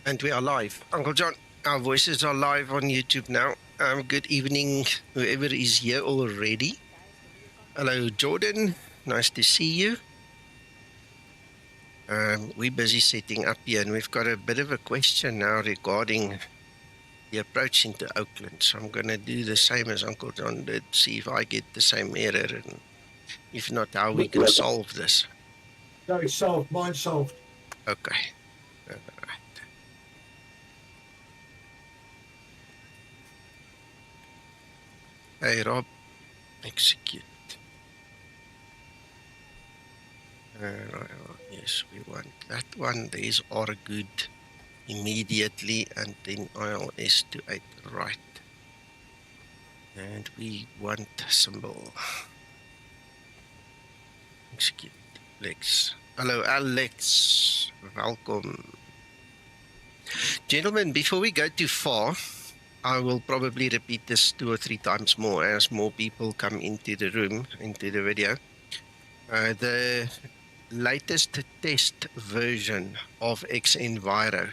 And we are live. Uncle John, our voices are live on YouTube now. Good evening, whoever is here already. Hello, Jordan. Nice to see you. We're busy setting up here, and we've got a bit of a question now regarding the approach into Oakland. So I'm going to do the same as Uncle John did, see if I get the same error, and if not, how we can solve this. No, it's solved. Mine's solved. Okay. All right. Hey, Rob. Execute. Yes, we want that one. There is RGOOD immediately, and then ILS to 8 right. And we want symbol. Execute. Alex. Hello, Alex. Welcome. Gentlemen, before we go too far, I will probably repeat this 2 or 3 times more as more people come into the room, into the video. The latest test version of xEnviro,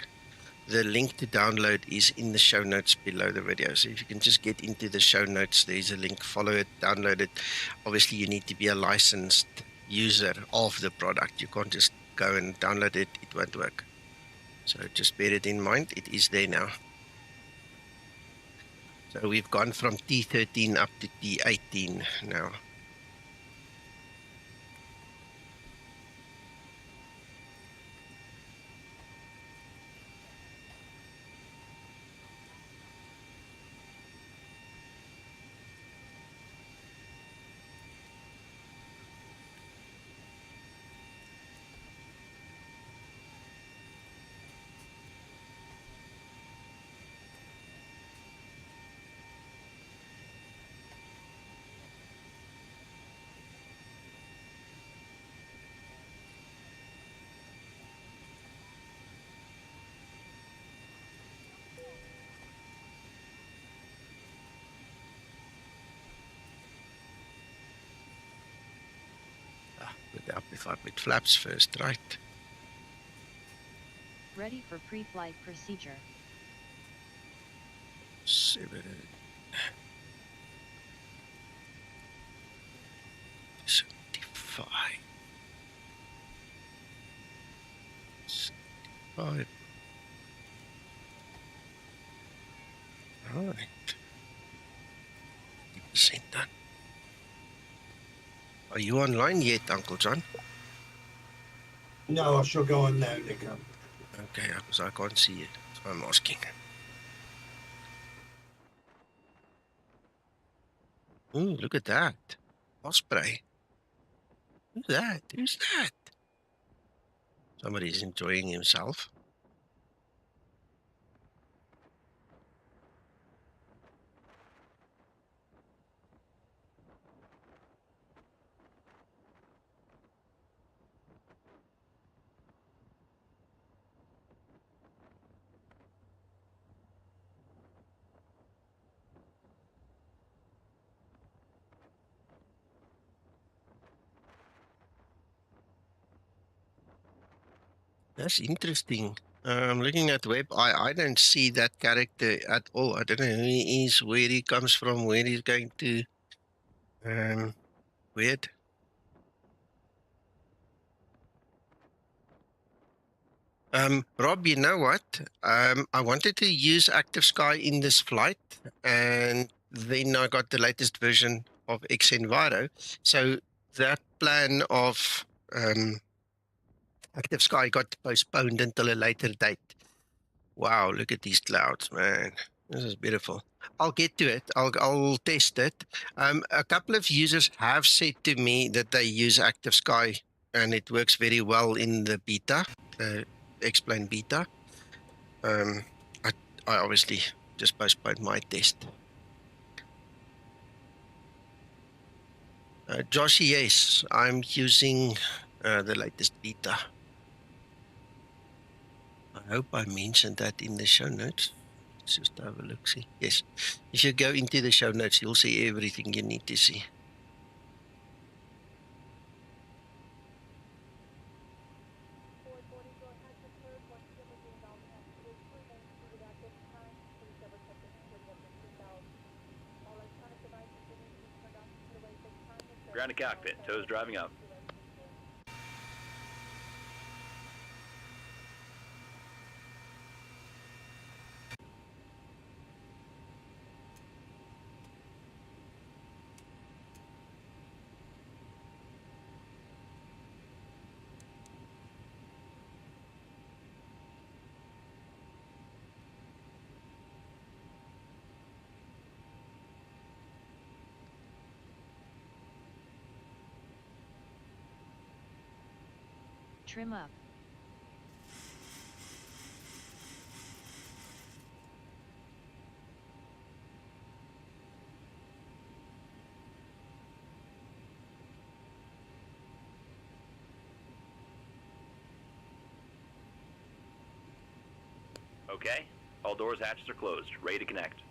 the link to download is in the show notes below the video. So if you can just get into the show notes, there's a link, follow it, download it. Obviously, you need to be a licensed user of the product. You can't just go and download it. It won't work. So just bear it in mind. It is there now. So we've gone from T13 up to T18 now. Put up if I put flaps first, right? Ready for pre-flight procedure. 75. 75. All right. 50% done. Are you online yet, Uncle John? No, I shall go on now, Nico. Okay, because I can't see it. So I'm asking. Ooh, look at that. Osprey. Who's that? Who's that? Somebody's enjoying himself. That's interesting. I'm looking at web. I don't see that character at all. I don't know who he is, where he comes from, where he's going to. Weird. Rob, you know what? I wanted to use Active Sky in this flight, and then I got the latest version of xEnviro. So that plan of Active Sky got postponed until a later date. Wow, look at these clouds, man. This is beautiful. I'll get to it. I'll test it. A couple of users have said to me that they use Active Sky and it works very well in the beta, Explain beta. I obviously just postponed my test. Josh, yes, I'm using the latest beta. I hope I mentioned that in the show notes. Let's just have a look, see. Yes, if you go into the show notes, you'll see everything you need to see. Inbound to cockpit. Toes driving up. Trim up. Okay. All doors, hatches are closed. Ready to connect.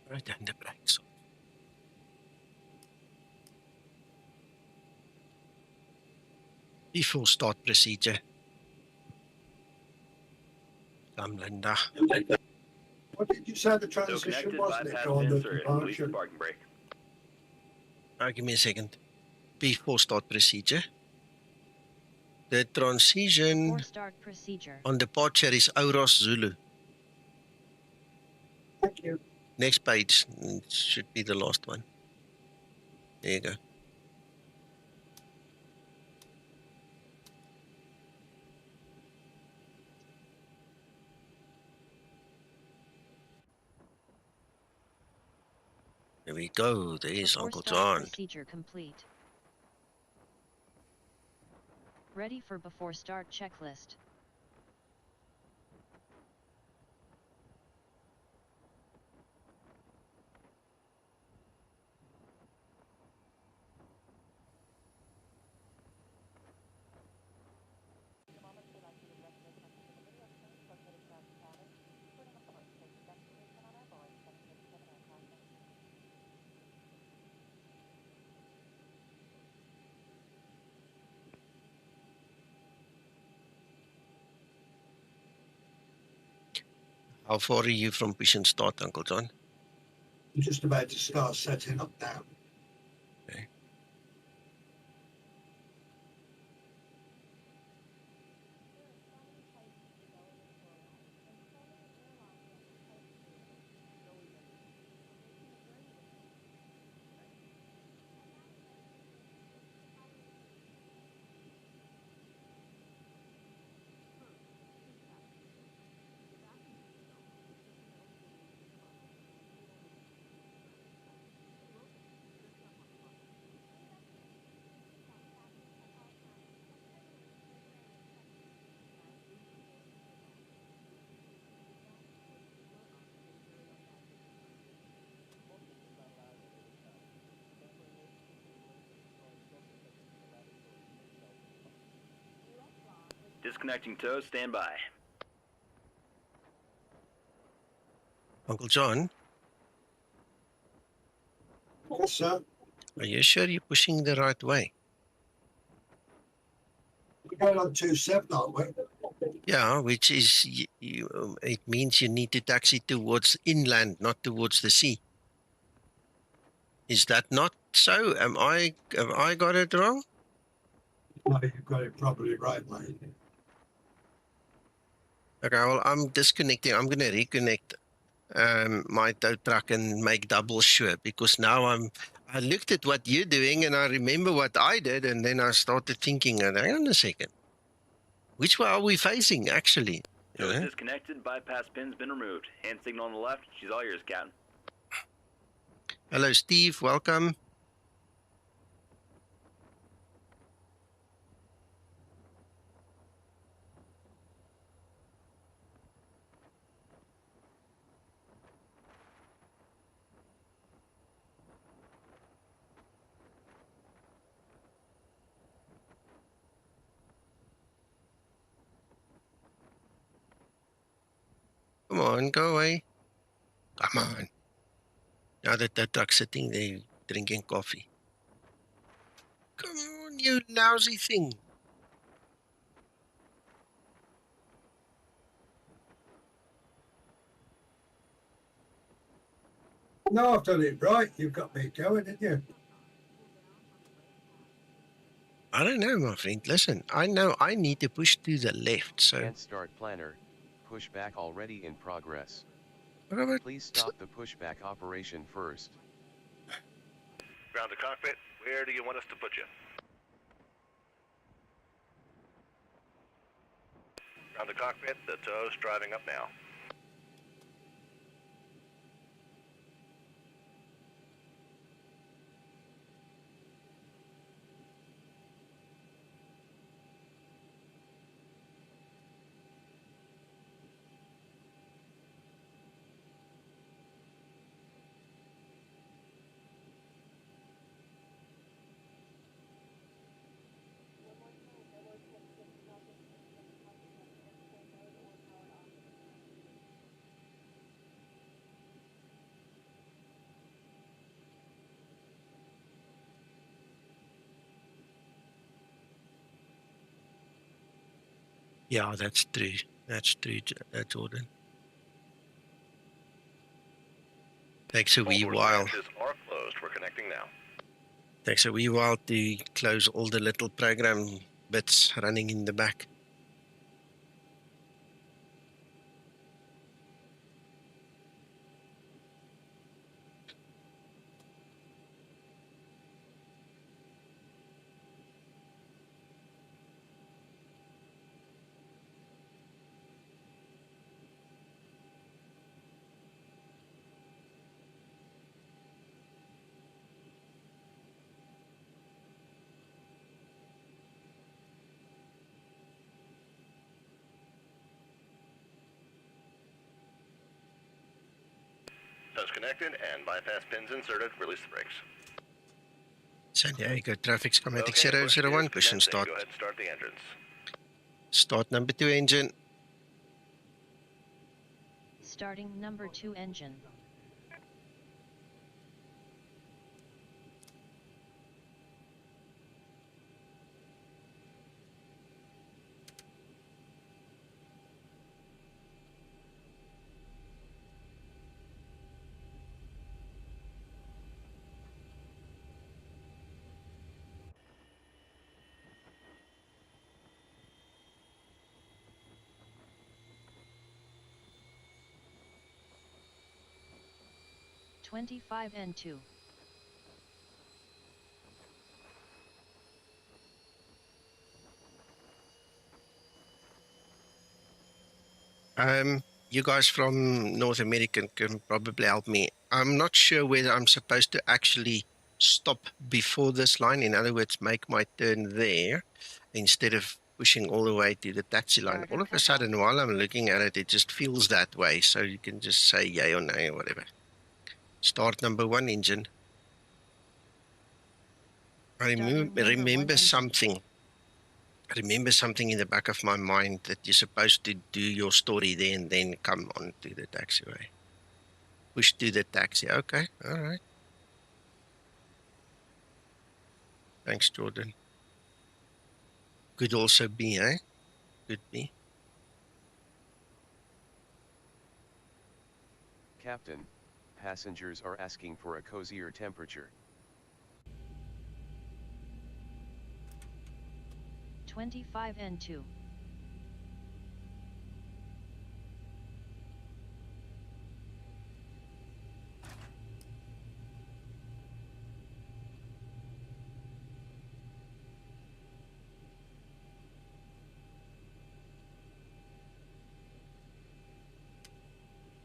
Right on the brakes. Before start procedure. Come, Linda. What did you say the So transition connected, wasn't it bypass on the pins are in. Release the departure? parking brake. Give me a second. Before start procedure. The transition Before start procedure. on departure is OROSZ Zulu. Thank you. Next page. It should be the last one. There you go. There we go. There is Before Uncle start John. procedure complete. Ready for before start checklist. How far are you from push and start, Uncle John? I'm just about to start setting up now. Okay. Disconnecting toes, stand by. Uncle John, Yes, sir. are you sure you're pushing the right way? We're going on 27, aren't we? Yeah, which is, it means you need to taxi towards inland, not towards the sea. Is that not so? Have I got it wrong? No, you've got it probably right, mate. Okay, well, I'm disconnecting. I'm going to reconnect my tow truck and make double sure, because now I looked at what you're doing and I remember what I did, and then I started thinking, hang on a second, which way are we facing actually? You Toes know? disconnected, bypass pin's been removed. Hand signal on the left. She's all yours, Captain. Hello, Steve. Welcome. Come on, go away. Come on. Now that the duck's sitting there drinking coffee. Come on, you lousy thing. No, I've done it right. You've got me going, didn't you? I don't know, my friend. Listen, I know I need to push to the left, so... Can't start planner. Pushback already in progress. What about... Please stop the pushback operation first. Ground to cockpit, where do you want us to put you? Ground to cockpit, the tow's driving up now. Yeah, that's true. That's true, Jordan. Takes a wee All doors while. and hatches are closed. We're connecting now. Takes a wee while to close all the little program bits running in the back. Tow's connected and bypass pins inserted. Release the brakes. San Diego traffic Skymatix Okay, 001, push and commencing. start. Go ahead and start the engines. Start number 2 engine. Starting number 2 engine. N2. You guys from North America can probably help me. I'm not sure whether I'm supposed to actually stop before this line. In other words, make my turn there instead of pushing all the way to the taxi line. Starter All of a cut sudden, off. while I'm looking at it, it just feels that way. So you can just say yay or nay or whatever. Start number 1 engine. I remember something. I remember something in the back of my mind that you're supposed to do your story there and then come on to the taxiway. Push to the taxi. Okay, all right. Thanks, Jordan. Could also be, eh? Could be. Captain, passengers are asking for a cozier temperature. 25 N2.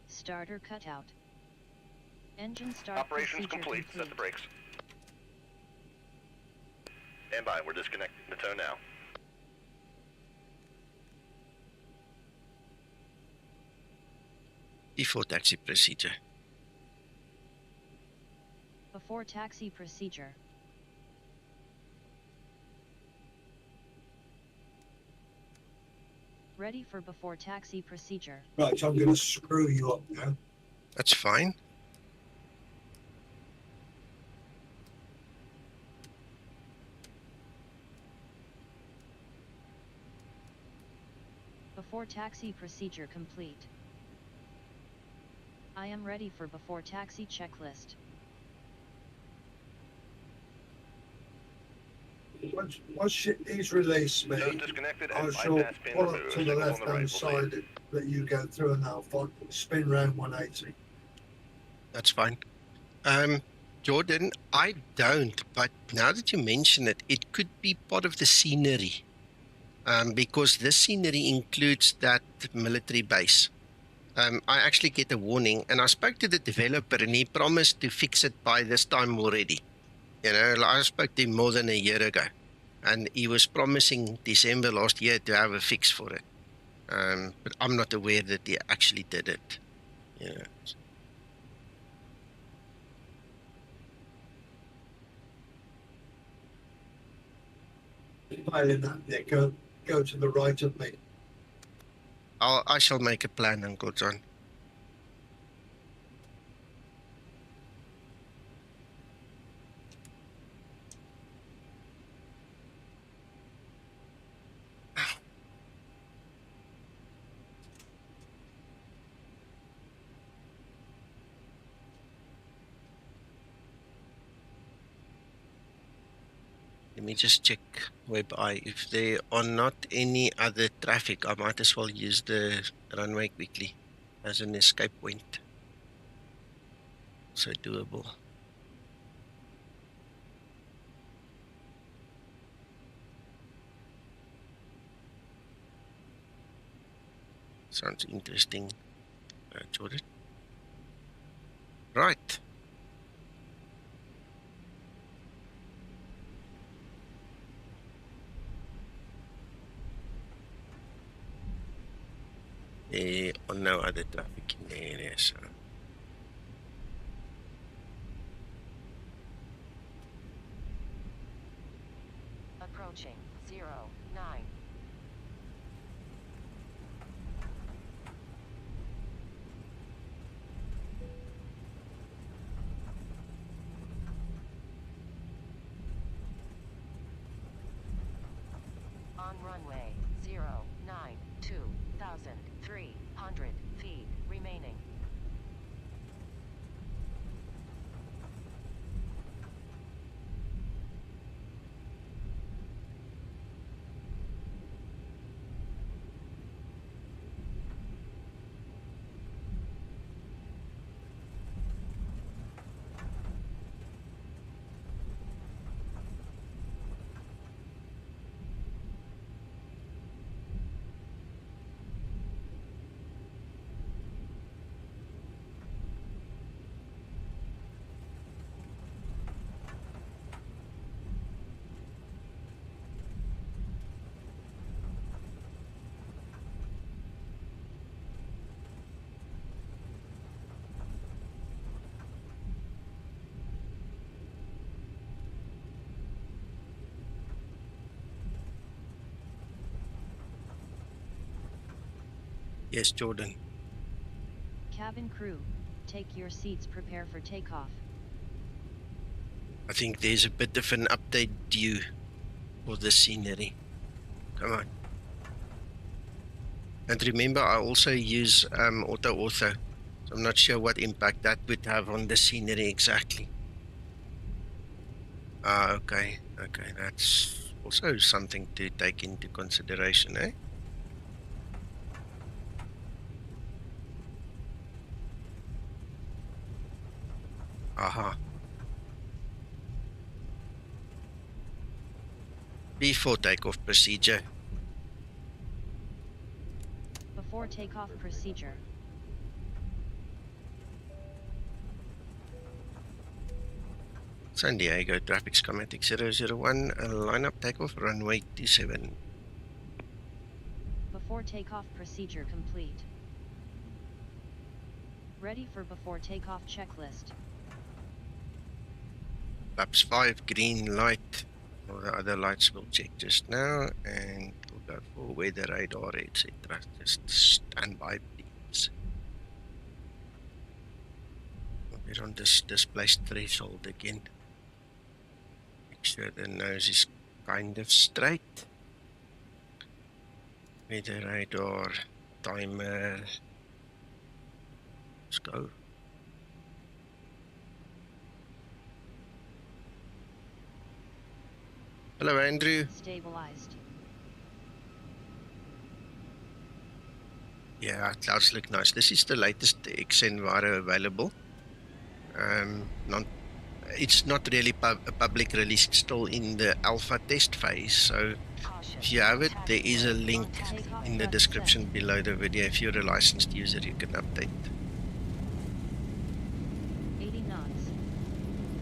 Starter cut out. Engine start. Operations procedure complete. Set the brakes. Stand by. We're disconnecting the tow now. Before taxi procedure. Before taxi procedure. Ready for before taxi procedure. Right, so I'm going to screw you up now. That's fine. Before taxi procedure complete. I am ready for before taxi checklist. Once he's released me, Nose disconnected I and shall bypass pin pull up removed. to the Signal on the left-hand right. We'll see. side that you go through, and I'll spin round 180. That's fine. Jordan, I don't, but now that you mention it, it could be part of the scenery. Because this scenery includes that military base. I actually get a warning, and I spoke to the developer, and he promised to fix it by this time already. You know, I spoke to him more than a year ago, and he was promising December last year to have a fix for it. But I'm not aware that he actually did it. You know. Failing that, Nick, go to the right of me. I shall make a plan, Uncle John. Let me just check WebEye. If there are not any other traffic, I might as well use the runway quickly as an escape point. So doable. Sounds interesting, Jordan. Right. There are no other traffic in the area, so. Approaching 09. On runway 09, 2,300 feet remaining. Yes, Jordan. Cabin crew, take your seats, prepare for takeoff. I think there's a bit of an update due for the scenery. Come on. And remember, I also use AutoOrtho. So I'm not sure what impact that would have on the scenery exactly. Okay. Okay, that's also something to take into consideration, eh? Aha. Before takeoff procedure. Before takeoff procedure. San Diego, traffic Skymatix 001, line up takeoff, runway 27. Before takeoff procedure complete. Ready for before takeoff checklist. Laps 5, green light, All the other lights we'll check just now, and we'll go for weather radar, etc. Just stand by, please. We're on this displaced threshold again. Make sure the nose is kind of straight. Weather radar, timer. Let's go. Hello, Andrew. Stabilized. Yeah, clouds look nice. This is the latest xEnviro available. It's not really a public release. It's still in the alpha test phase. So if you have it, there is a link in the description below the video. If you're a licensed user, you can update. 80 knots.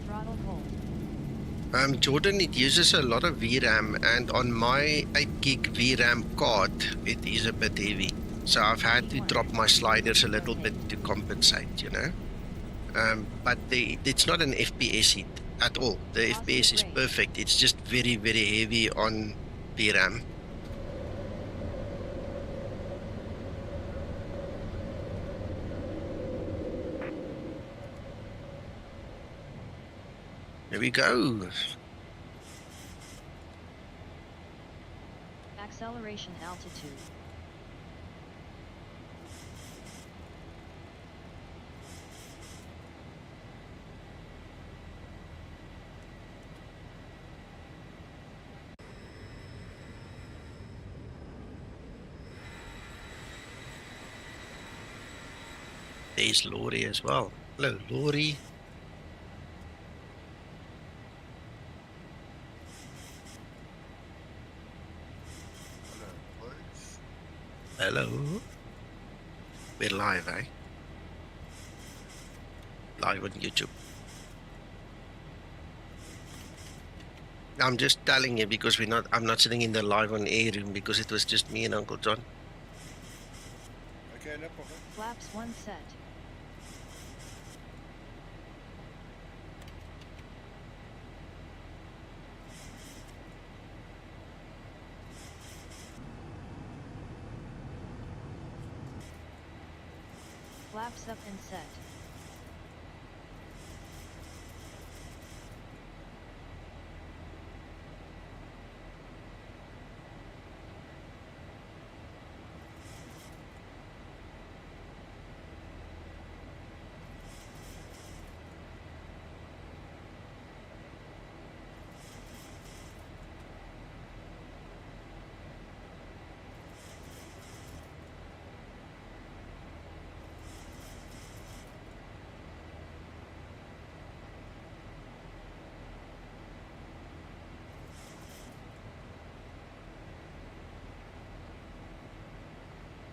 Throttle hold. Jordan, it uses a lot of VRAM, and on my 8 gig VRAM card, it is a bit heavy. So I've had to drop my sliders a little bit to compensate, you know. But it's not an FPS hit at all. The FPS is perfect. It's just very, very heavy on VRAM. There we go. Acceleration altitude. There's Laurie as well. Hello, Laurie. Hello. We're live, eh? Live on YouTube. I'm just telling you because I'm not sitting in the live on air room because it was just me and Uncle John. Okay, no problem. Flaps 1 set. Flaps up and set.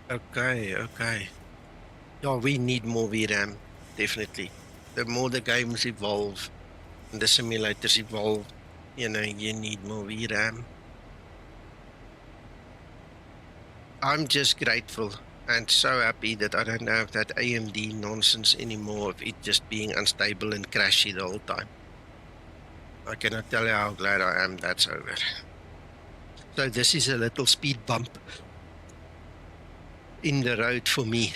Okay. Yeah, we need more VRAM, definitely. The more the games evolve and the simulators evolve, you know, you need more VRAM. I'm just grateful and so happy that I don't have that AMD nonsense anymore of it just being unstable and crashy the whole time. I cannot tell you how glad I am that's over. So this is a little speed bump in the road for me.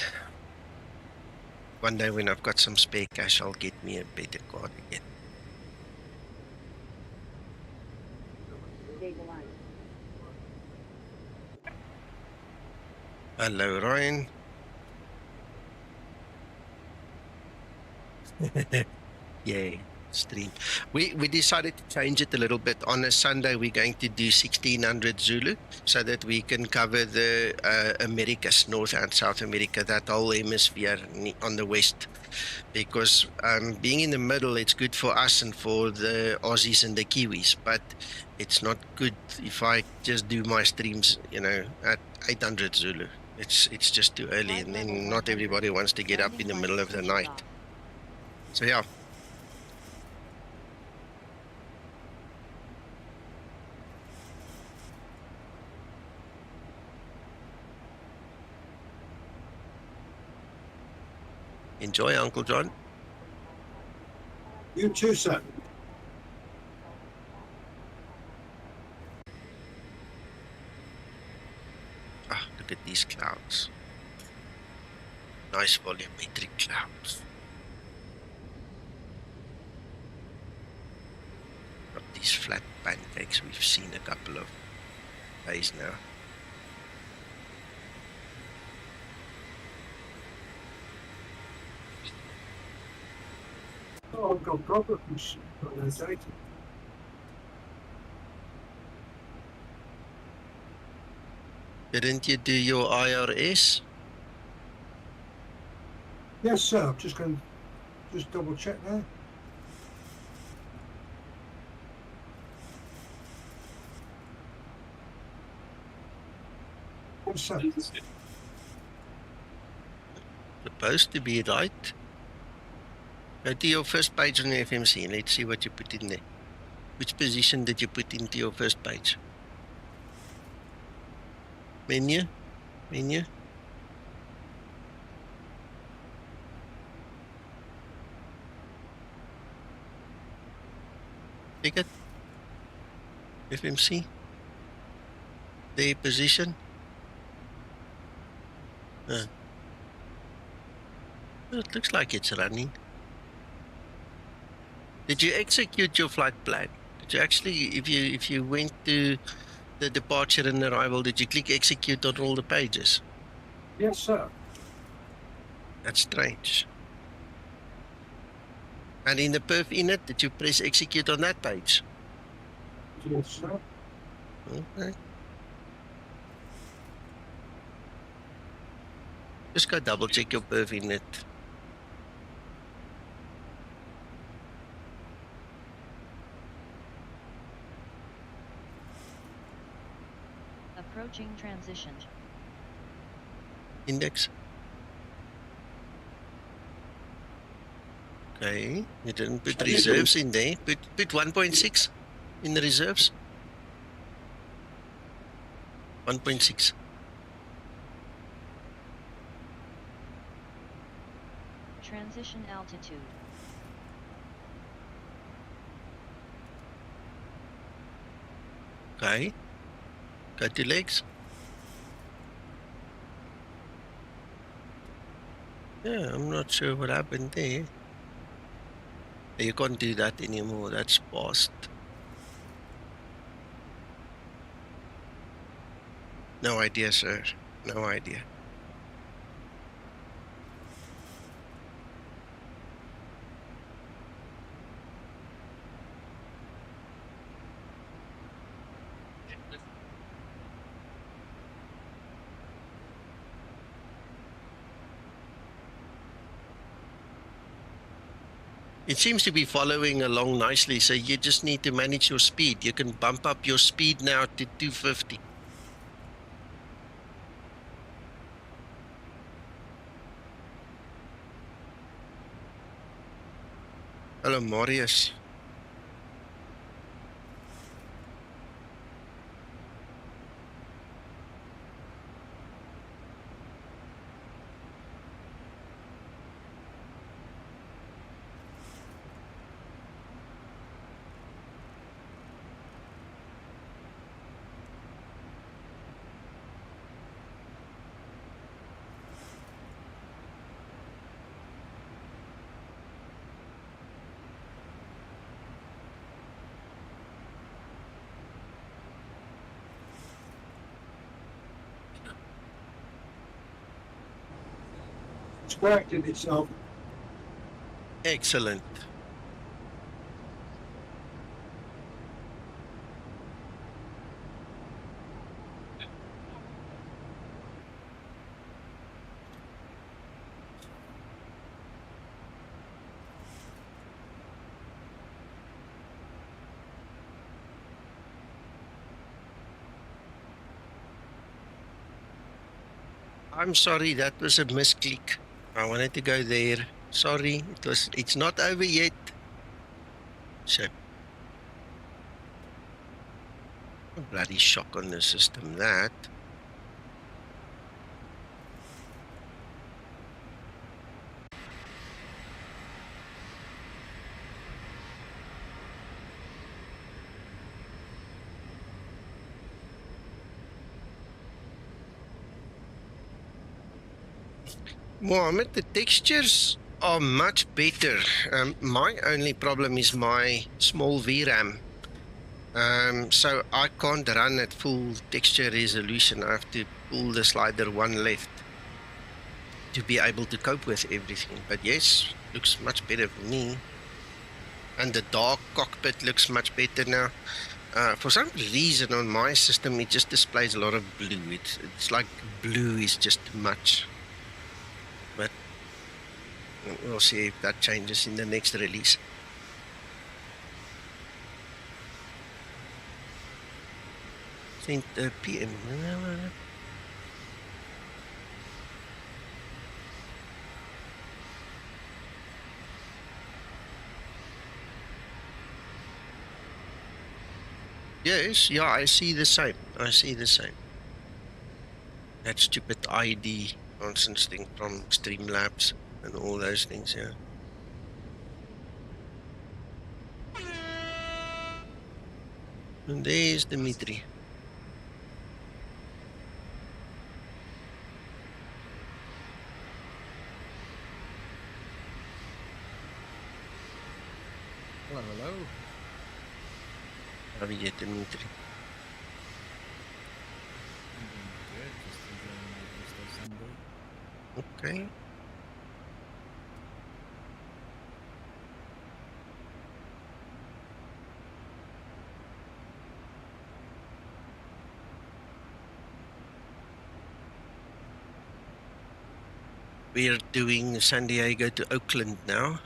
One day when I've got some spare cash, I'll get me a better card again. Hello, Ryan. Yay, stream. We decided to change it a little bit. On a Sunday, we're going to do 1600 Zulu so that we can cover the Americas, North and South America, that whole hemisphere on the west. Because being in the middle, it's good for us and for the Aussies and the Kiwis, but it's not good if I just do my streams, you know, at 800 Zulu. It's just too early, and then not everybody wants to get up in the middle of the night. So yeah. Enjoy, Uncle John. You too, sir. Look at these clouds. Nice volumetric clouds. Not these flat pancakes we've seen a couple of days now. Oh, I've got problems on the data. Didn't you do your IRS? Yes, sir. I'm just going to just double check there. Yes, sir. Supposed to be right. Go to your first page on the FMC and let's see what you put in there. Which position did you put into your first page? Menu? Menu? Take it. FMC. The position. It looks like it's running. Did you execute your flight plan? Did you actually, if you went to the departure and arrival, did you click execute on all the pages? Yes, sir. That's strange. And in the perf init, did you press execute on that page? Yes, sir. Okay. Just go double check your perf init. Approaching transition. Index. Okay, you didn't put reserves in there. Put 1.6 in the reserves. 1.6. Transition altitude. Okay. Go to legs. Yeah, I'm not sure what happened there. You can't do that anymore. That's past. No idea, sir. No idea. It seems to be following along nicely, so you just need to manage your speed. You can bump up your speed now to 250. Hello, Marius. It's corrected itself. Excellent. I'm sorry, that was a misclick. I wanted to go there. Sorry, it's not over yet. So, a bloody shock on the system, that. Mohammed, the textures are much better. My only problem is my small VRAM. So I can't run at full texture resolution. I have to pull the slider one left to be able to cope with everything. But yes, looks much better for me. And the dark cockpit looks much better now. For some reason on my system, it just displays a lot of blue. It's like blue is just too much. But we'll see if that changes in the next release. Sent PM. Yes, yeah, I see the same. I see the same. That stupid ID nonsense thing from Streamlabs and all those things, yeah. And there's Dimitri. Hello, hello. How are you, Dimitri? I'm doing good, just enjoying my Easter Sunday. Okay. We're doing San Diego to Oakland now,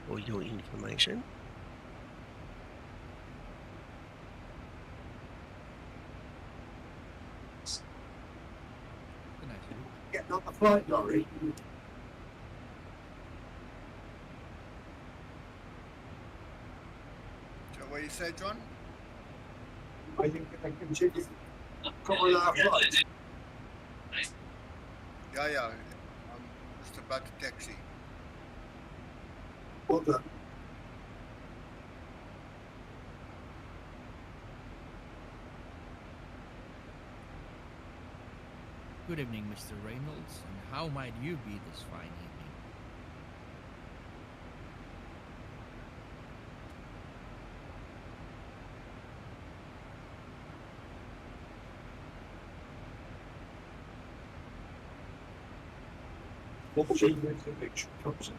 for your information. Good night, Luke. Getting on the flight lorry. So what you say, John? I think I continue. Come on our flight. Yeah. I'm just about to taxi. Well done. Good evening, Mr. Reynolds, and how might you be this fine evening? What was the picture comes in?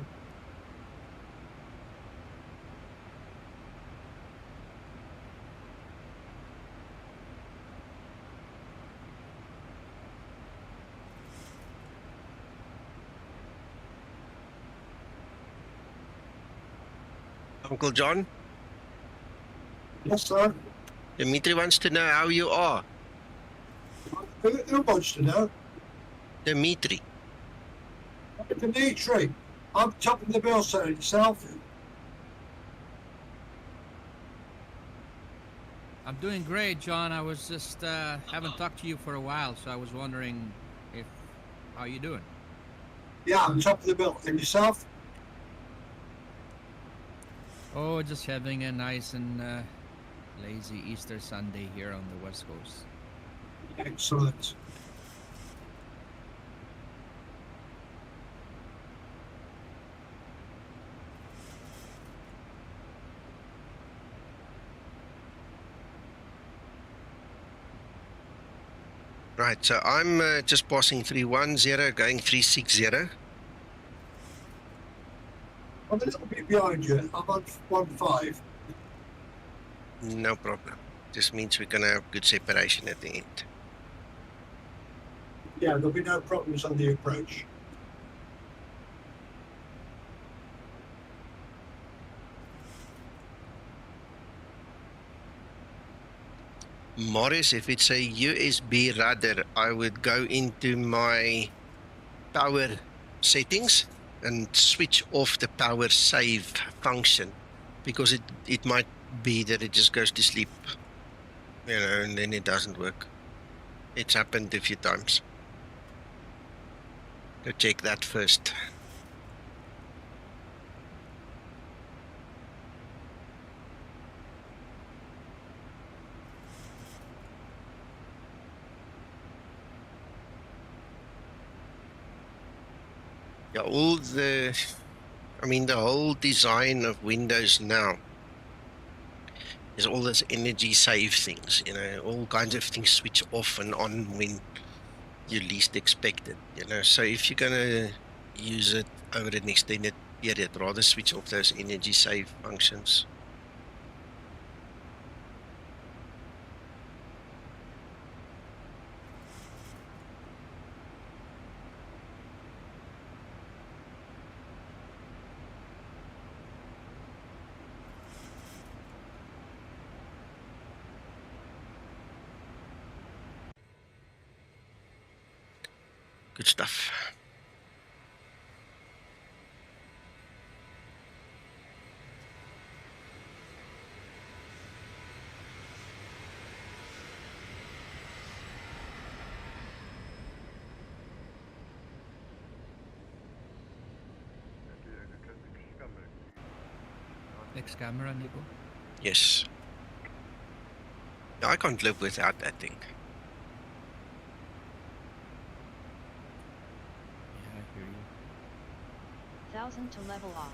Uncle John, Yes, sir. Dimitri wants to know how you are. Who wants to know? Dimitri. Dimitri, I'm topping the bill, sir. Yourself? I'm doing great, John. I was just haven't talked to you for a while, so I was wondering how you doing? Yeah, I'm top of the bill. And yourself? Oh, just having a nice and lazy Easter Sunday here on the West Coast. Excellent. Right, so I'm just passing 310, going 360. I'm a little bit behind you. I'm on 1.5. No problem. Just means we're going to have good separation at the end. Yeah, there'll be no problems on the approach. Morris, if it's a USB rudder, I would go into my power settings and switch off the power save function, because it might be that it just goes to sleep, you know, and then it doesn't work. It's happened a few times. Go check that first. Yeah, the whole design of Windows now is all this energy save things, all kinds of things switch off and on when you least expect it. So if you're gonna use it over an extended period, rather switch off those energy save functions. Good stuff. Next camera, Nico. Yes. I can't live without that thing. Yeah, I hear you. 1000 to level off.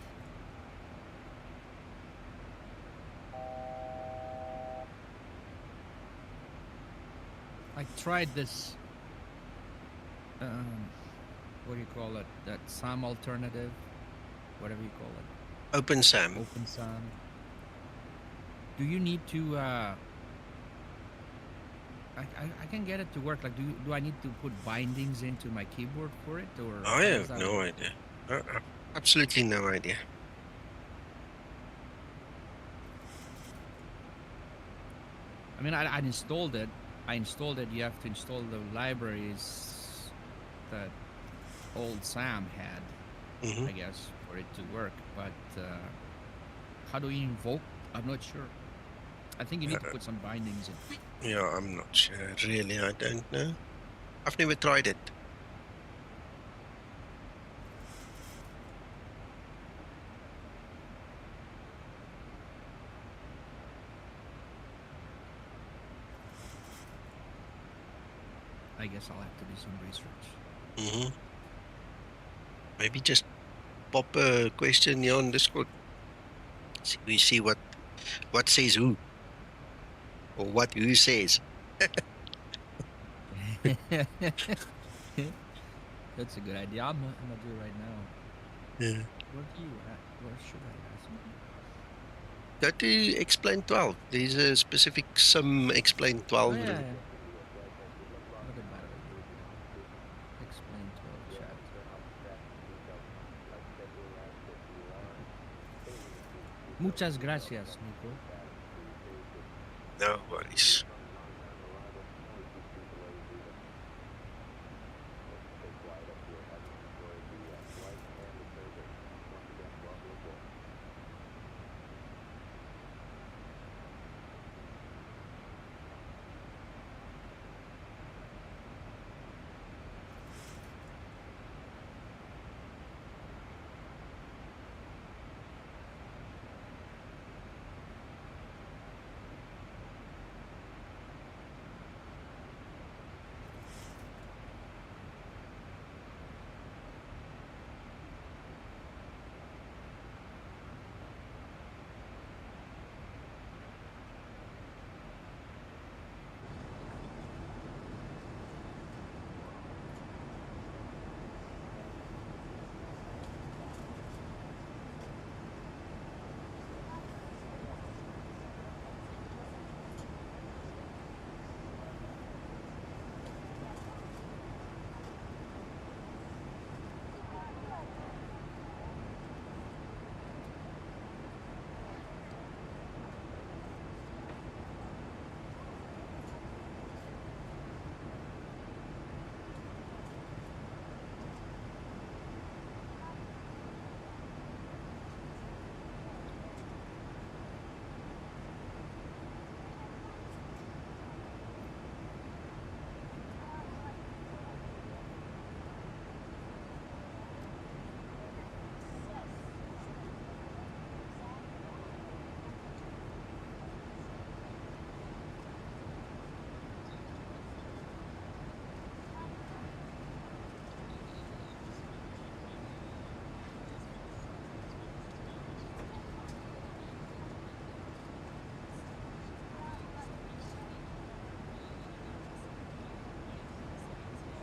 I tried this. What do you call it? That SAM alternative, whatever you call it. OpenSAM. Open SAM. Do you need to? I can get it to work. Like, do I need to put bindings into my keyboard for it, or? I have no idea. Absolutely no idea. I mean, I installed it. I installed it. You have to install the libraries that old Sam had, I guess, for it to work. But how do you invoke? I'm not sure. I think you need to put some bindings in. Yeah, I'm not sure. Really, I don't know. I've never tried it. I guess I'll have to do some research. Maybe just pop a question here on Discord. We see what says who, or what who says. That's a good idea. I'm gonna do it right now. Yeah. Where do you at? Where should I ask? Go to Explain 12. There's a specific Sim Explain 12. Oh, yeah. Look at that. Explain 12 chat. Muchas gracias, Nico. No worries.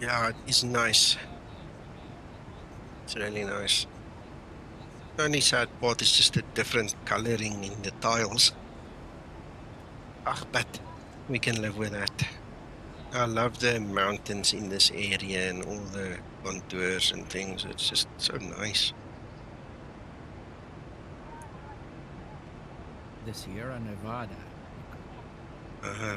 Yeah, it is nice. It's really nice. The only sad part is just the different coloring in the tiles. Ah, but we can live with that. I love the mountains in this area and all the contours and things. It's just so nice. The Sierra Nevada. Uh-huh.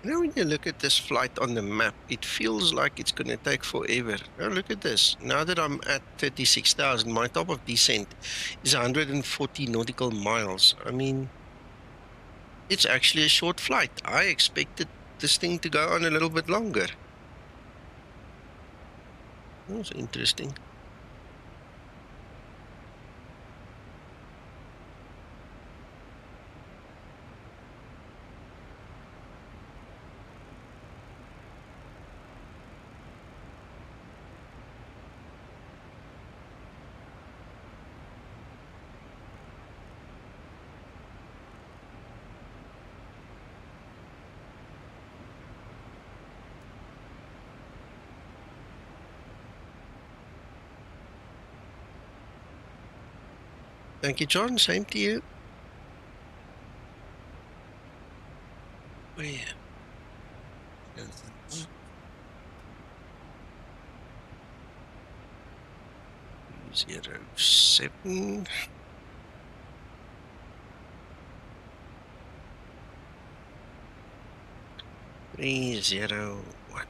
Now when you look at this flight on the map, it feels like it's going to take forever. Now look at this. Now that I'm at 36,000, my top of descent is 140 nautical miles. I mean, it's actually a short flight. I expected this thing to go on a little bit longer. That's interesting. Thank you, John. Same to you. Oh, yeah. 07. Three 0 1.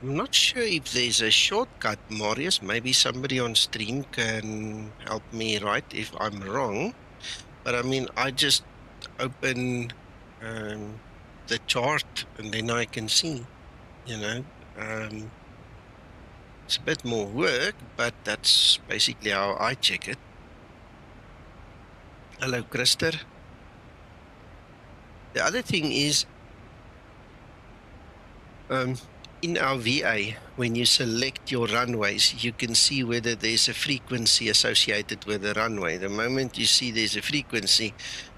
I'm not sure if there's a shortcut, Marius. Maybe somebody on stream can help me right if I'm wrong. But I mean, I just open the chart and then I can see, you know. It's a bit more work, but that's basically how I check it. Hello, Krister. The other thing is, in our VA, when you select your runways, you can see whether there's a frequency associated with the runway. The moment you see there's a frequency,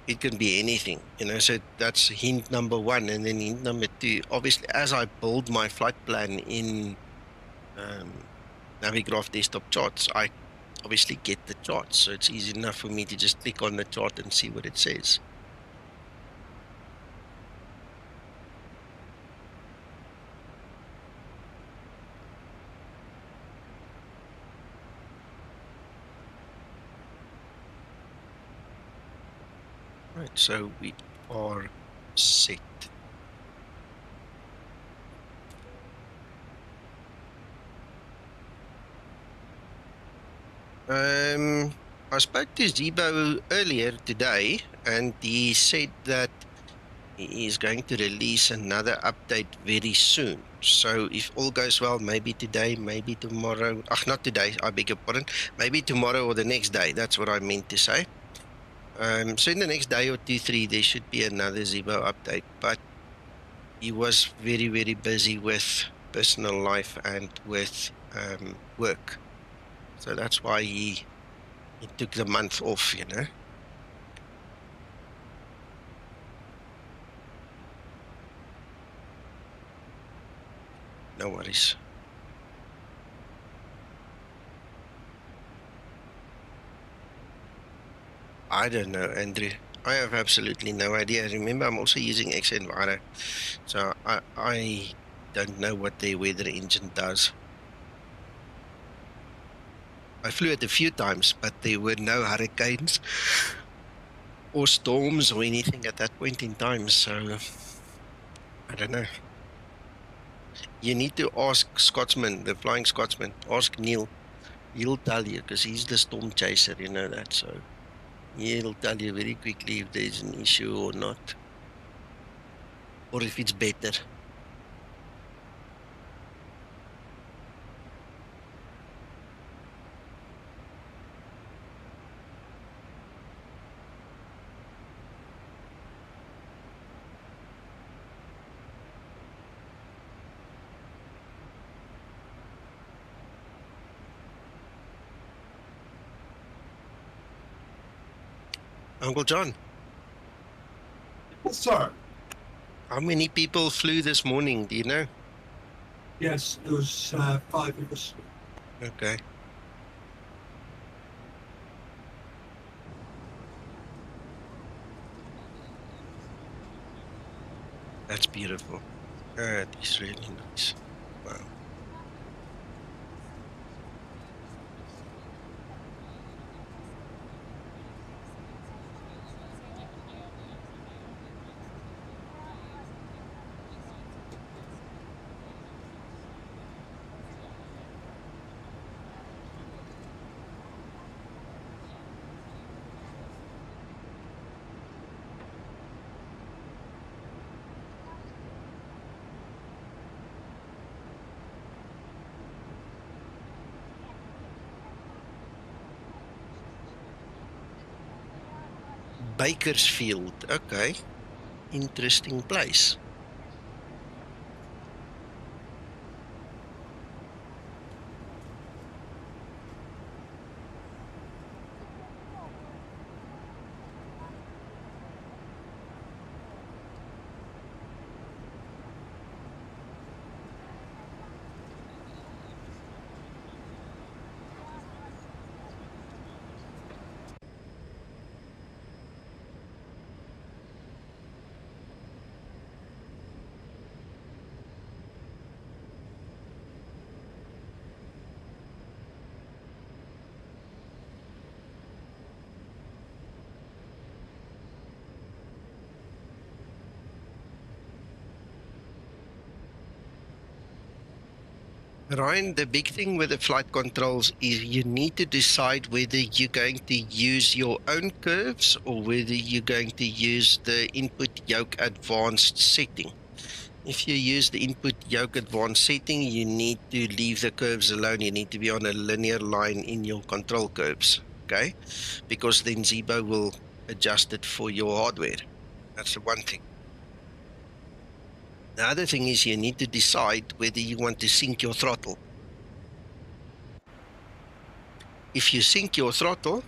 it can be anything, you know. So that's hint number one. And then hint number two, obviously, as I build my flight plan in Navigraph desktop charts, I obviously get the charts. So it's easy enough for me to just click on the chart and see what it says. Right, so we are set. I spoke to Zibo earlier today, and he said that he is going to release another update very soon. So if all goes well, maybe today, maybe tomorrow. Not today, I beg your pardon. Maybe tomorrow or the next day. That's what I meant to say. So in the next day or two, three, there should be another Zibo update. But he was very, very busy with personal life and with work. So that's why he took the month off, you know. No worries. I don't know, Andrew. I have absolutely no idea. Remember, I'm also using xEnviro, so I don't know what their weather engine does. I flew it a few times, but there were no hurricanes or storms or anything at that point in time, so I don't know. You need to ask Scotsman, the Flying Scotsman. Ask Neil. He'll tell you, because he's the storm chaser, you know that, so he'll tell you very quickly if there's an issue or not, or if it's better. Uncle John. Yes, sir. How many people flew this morning? Do you know? Yes, there was 5 of us. Okay. That's beautiful. That is really nice. Wow. Bakersfield. Okay. Interesting place. Ryan, the big thing with the flight controls is you need to decide whether you're going to use your own curves or whether you're going to use the input yoke advanced setting. If you use the input yoke advanced setting, you need to leave the curves alone. You need to be on a linear line in your control curves, okay? Because then Zibo will adjust it for your hardware. That's the one thing. The other thing is you need to decide whether you want to sync your throttle. If you sync your throttle,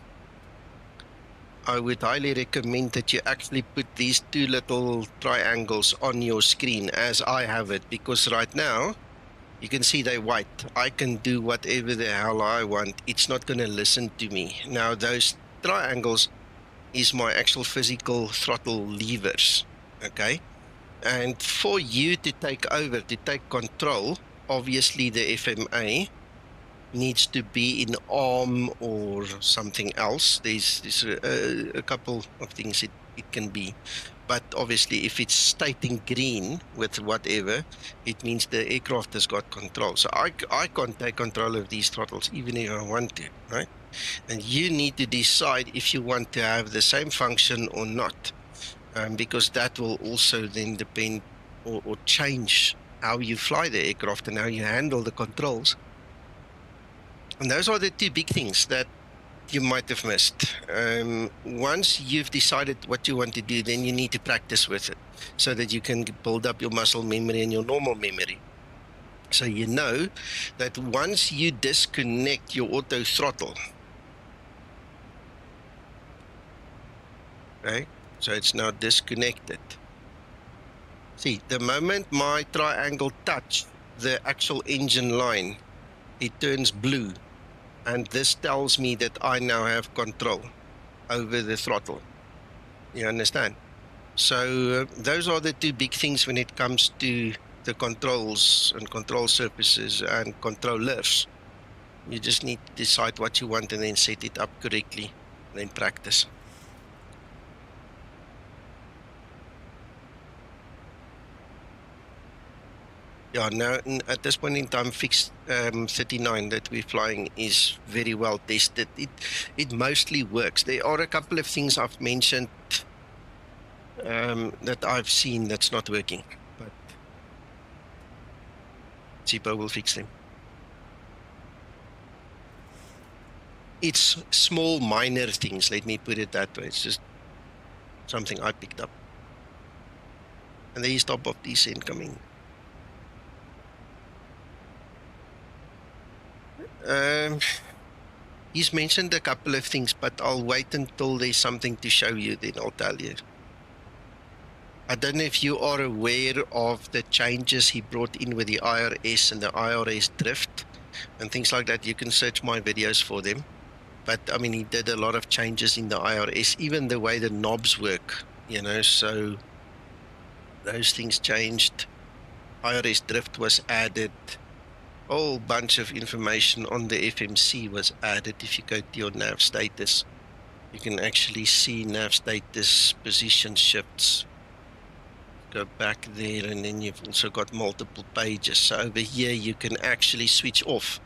I would highly recommend that you actually put these two little triangles on your screen as I have it, because right now you can see they're white. I can do whatever the hell I want. It's not going to listen to me. Now those triangles is my actual physical throttle levers, okay? And for you to take over, to take control, obviously the FMA needs to be in ARM or something else. There's a couple of things it can be. But obviously if it's stating green with whatever, it means the aircraft has got control. So I can't take control of these throttles even if I want to, right? And you need to decide if you want to have the same function or not. Because that will also then depend or change how you fly the aircraft and how you handle the controls. And those are the two big things that you might have missed. Once you've decided what you want to do, then you need to practice with it so that you can build up your muscle memory and your normal memory. So you know that once you disconnect your auto throttle, right? So it's now disconnected. See, the moment my triangle touch the actual engine line, it turns blue. And this tells me that I now have control over the throttle. You understand? So those are the two big things when it comes to the controls and control surfaces and controllers. You just need to decide what you want and then set it up correctly, and then practice. Yeah, now at this point in time, fixed 39 that we're flying is very well tested. It mostly works. There are a couple of things I've mentioned that I've seen that's not working, but Zibo will fix them. It's small, minor things, let me put it that way. It's just something I picked up. And there is top of descent coming. He's mentioned a couple of things, but I'll wait until there's something to show you, then I'll tell you. I don't know if you are aware of the changes he brought in with the IRS and the IRS drift and things like that. You can search my videos for them. But I mean, he did a lot of changes in the IRS, even the way the knobs work, you know, so those things changed. IRS drift was added. A whole bunch of information on the FMC was added. If you go to your nav status, you can actually see nav status position shifts. Go back there, and then you've also got multiple pages. So over here you can actually switch off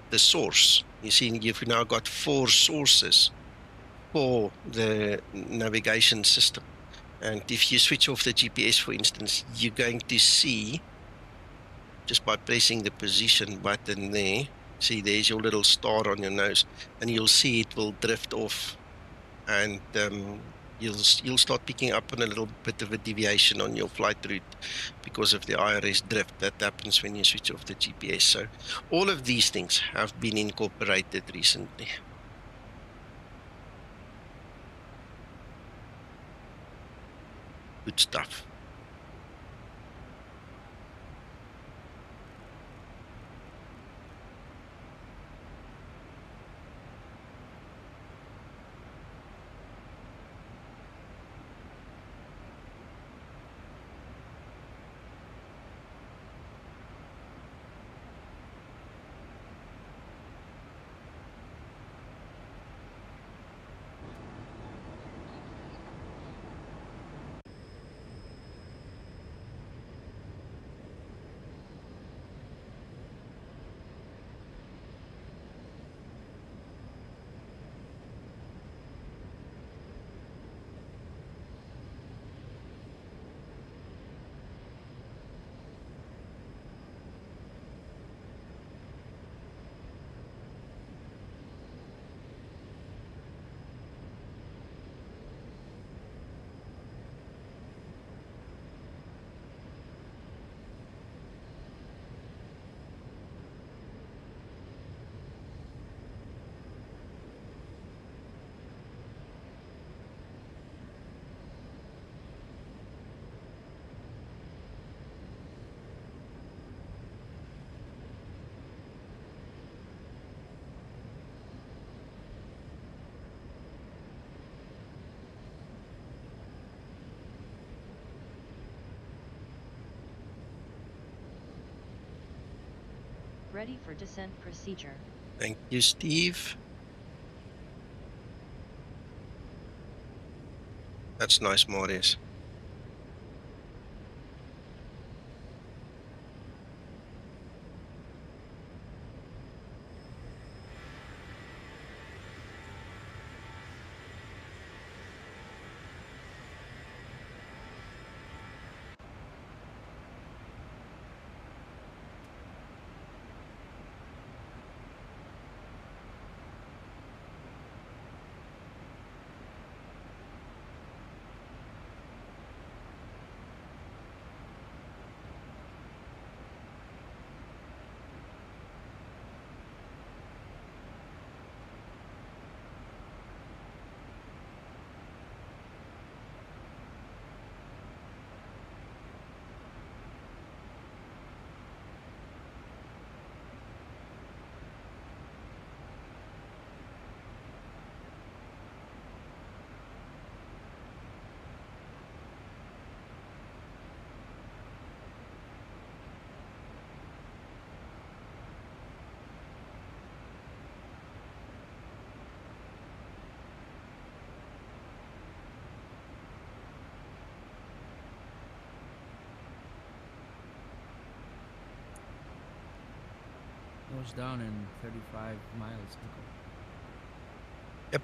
the source. You see, you've now got 4 sources for the navigation system. And if you switch off the GPS, for instance, you're going to see, just by pressing the position button there, see there's your little star on your nose, and you'll see it will drift off, and you'll start picking up on a little bit of a deviation on your flight route because of the IRS drift. That happens when you switch off the GPS. So all of these things have been incorporated recently. Good stuff. Ready for descent procedure. Thank you, Steve. That's nice, Marius. Goes down in 35 miles. Nico. Yep.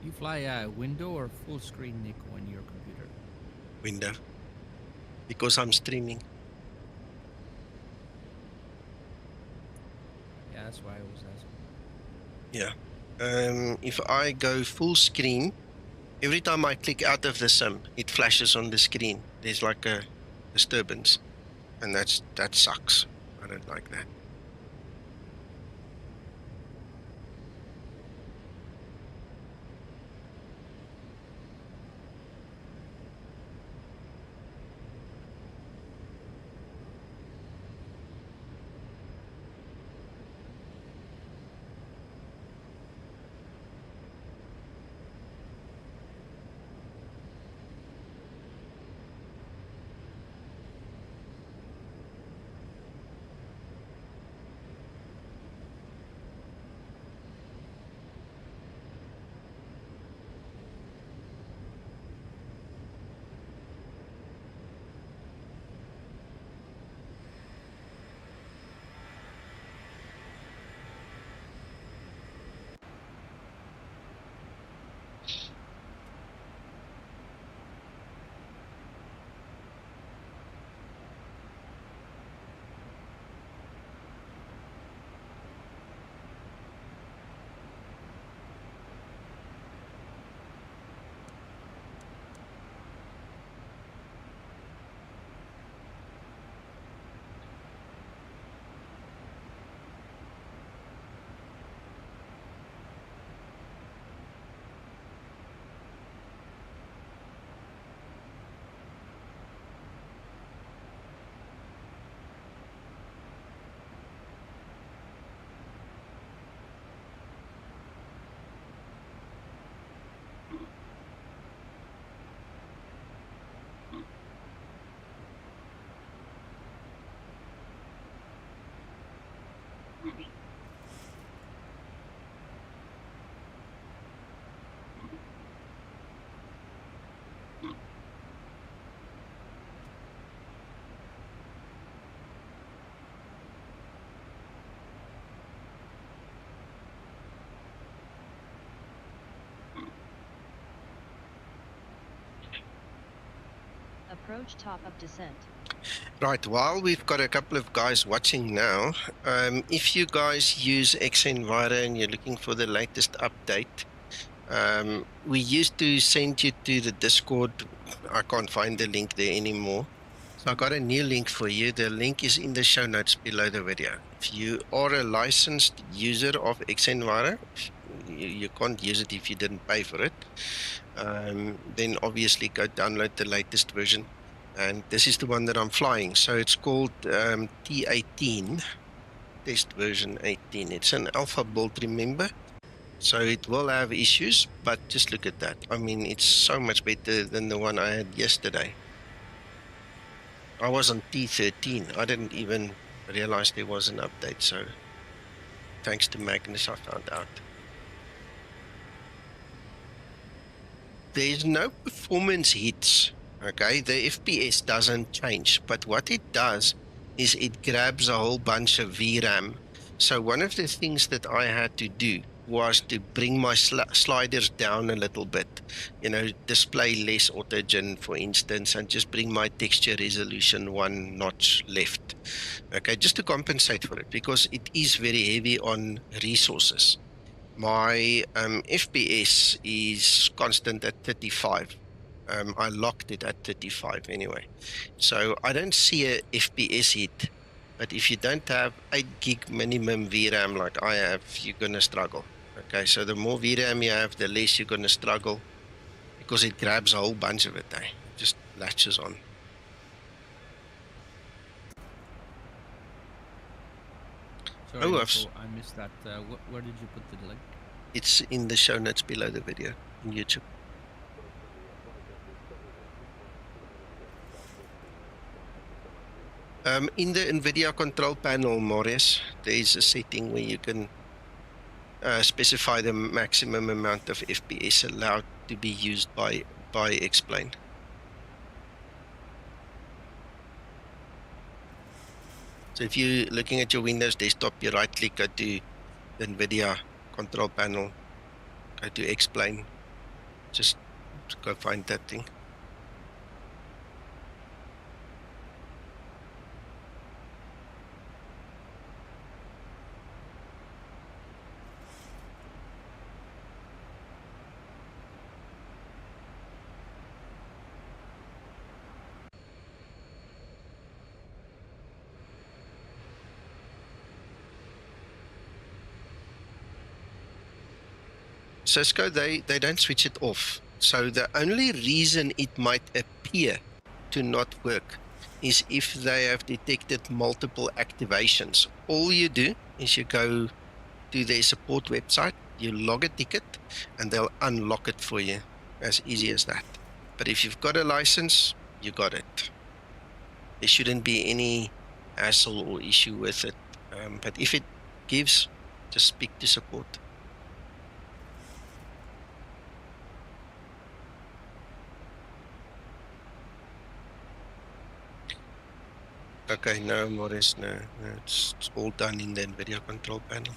You fly a window or full screen, Nico, on your computer? Window. Because I'm streaming. Yeah, that's why I was asking. Yeah. If I go full screen, every time I click out of the sim, it flashes on the screen. There's like a disturbance, and that sucks. I don't like that. Approach top of descent. Right, while we've got a couple of guys watching now, if you guys use xEnviro and you're looking for the latest update, we used to send you to the Discord. I can't find the link there anymore. So I got a new link for you. The link is in the show notes below the video. If you are a licensed user of xEnviro, you can't use it if you didn't pay for it, then obviously go download the latest version. And this is the one that I'm flying. So it's called T18, test version 18. It's an alpha build, remember? So it will have issues, but just look at that. I mean, it's so much better than the one I had yesterday. I was on T13. I didn't even realize there was an update. So thanks to Magnus, I found out. There's no performance hits. Okay, the FPS doesn't change, but what it does is it grabs a whole bunch of VRAM. So one of the things that I had to do was to bring my sliders down a little bit, you know, display less autogen, for instance, and just bring my texture resolution one notch left. Okay, just to compensate for it, because it is very heavy on resources. My FPS is constant at 35. I locked it at 35 anyway. So I don't see a FPS hit, but if you don't have 8 gig minimum VRAM like I have, you're going to struggle. Okay, so the more VRAM you have, the less you're going to struggle, because it grabs a whole bunch of it. It just latches on. Sorry, Oh, I missed that. Where did you put the link? It's in the show notes below the video on YouTube. In the NVIDIA control panel, Maurice, there is a setting where you can specify the maximum amount of FPS allowed to be used by Explain. So if you're looking at your Windows desktop, you right click, go to the NVIDIA control panel, go to Explain, just go find that thing. Cisco, they don't switch it off. So the only reason it might appear to not work is if they have detected multiple activations. All you do is you go to their support website, you log a ticket, and they'll unlock it for you. As easy as that. But if you've got a license, you got it. There shouldn't be any hassle or issue with it. But if it gives, just speak to support. Okay, no, Maurice, no, it's all done in the NVIDIA control panel.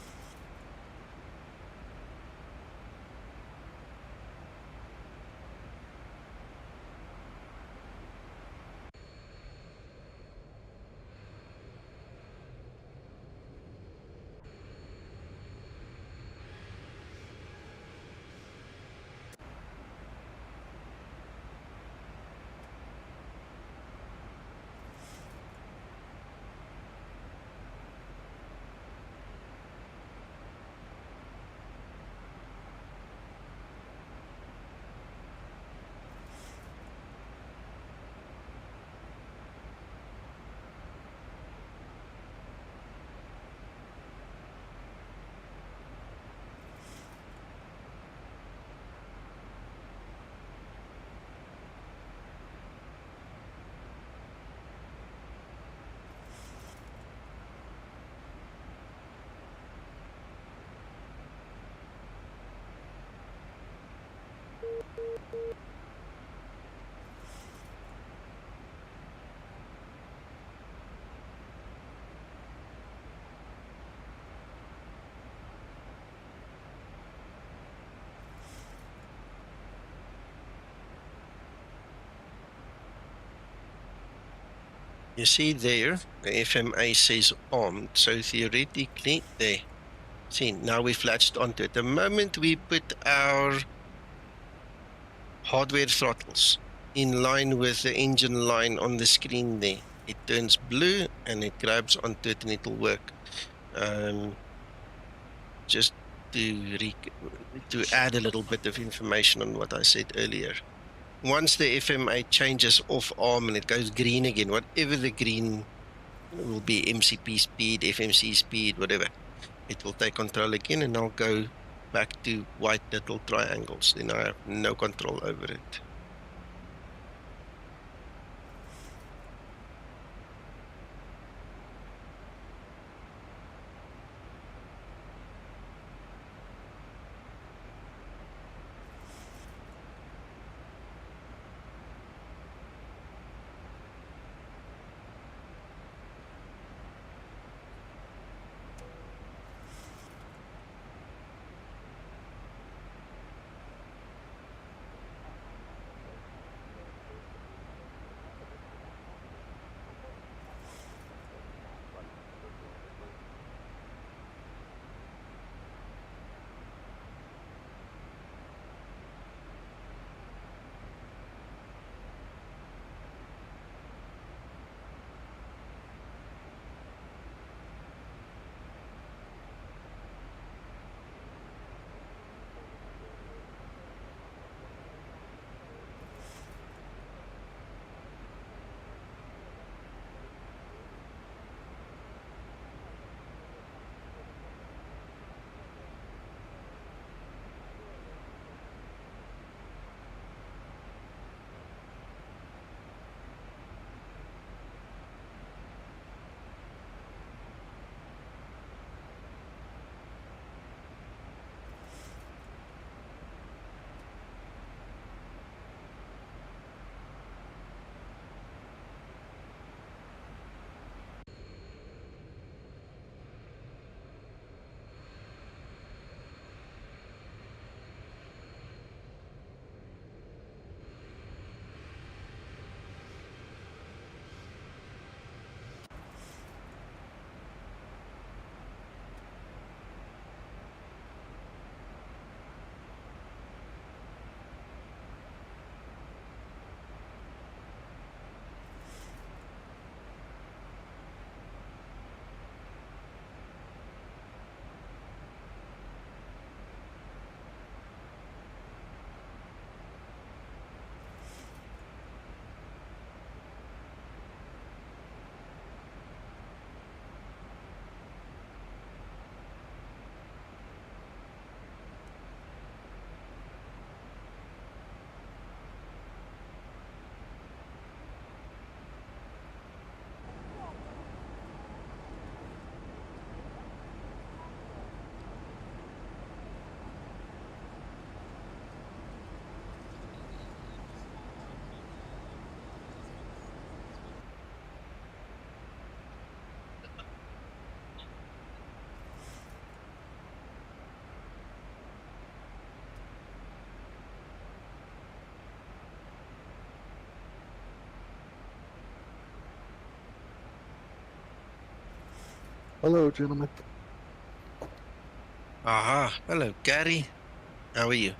You see there, the FMA says armed. So theoretically, there. See, now we've latched onto it. The moment we put our hardware throttles in line with the engine line on the screen there, it turns blue and it grabs onto it and it'll work. Just to add a little bit of information on what I said earlier. Once the FMA changes off arm and it goes green again, whatever the green will be, MCP speed, FMC speed, whatever, it will take control again and I'll go back to white little triangles. Then I have no control over it. Hello, gentlemen. Aha, hello, Gary. How are you?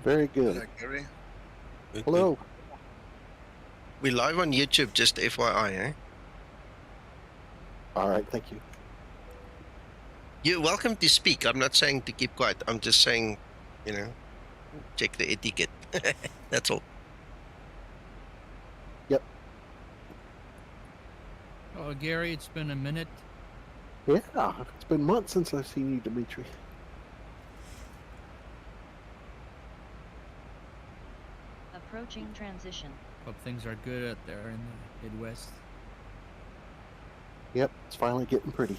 Very good. Hello, Gary. Hello. We're live on YouTube, just FYI, eh? All right, thank you. You're welcome to speak. I'm not saying to keep quiet. I'm just saying, you know, check the etiquette. That's all. Yep. Oh, Gary, it's been a minute. Yeah, it's been months since I've seen you, Dimitri. Approaching transition. Hope things are good out there in the Midwest. Yep, it's finally getting pretty.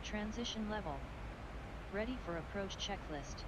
Transition level. Ready for approach checklist.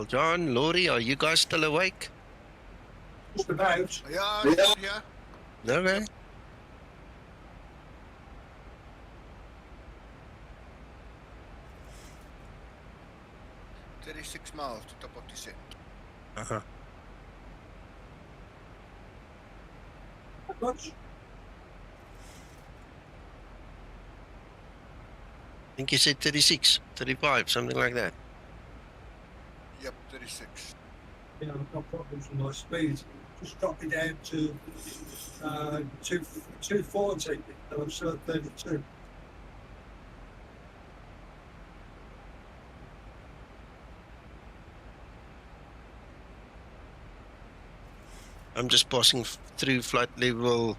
Well, John, Laurie, are you guys still awake? Just about. Yeah, still here. Okay. 36 miles to top of the set. Uh-huh. Much? I think you said 36, 35, something like that. Yep, 36. You know, no problems with my speed. Just drop it down to 240, and I'm still at 32. I'm just passing through flight level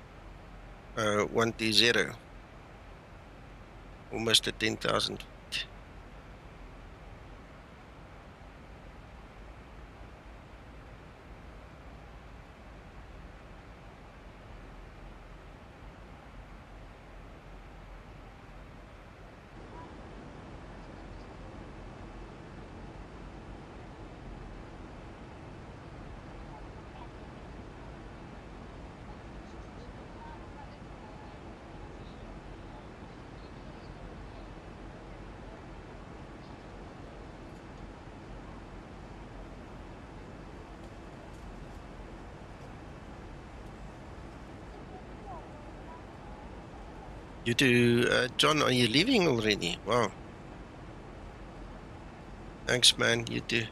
120. Almost at 10,000. You do, John, are you leaving already? Wow. Thanks, man. You too.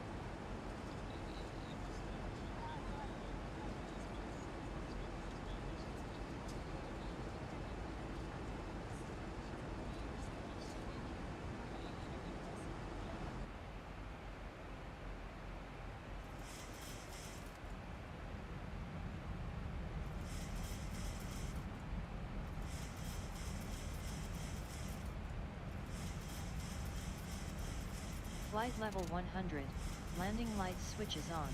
Flight level 100, landing lights switches on.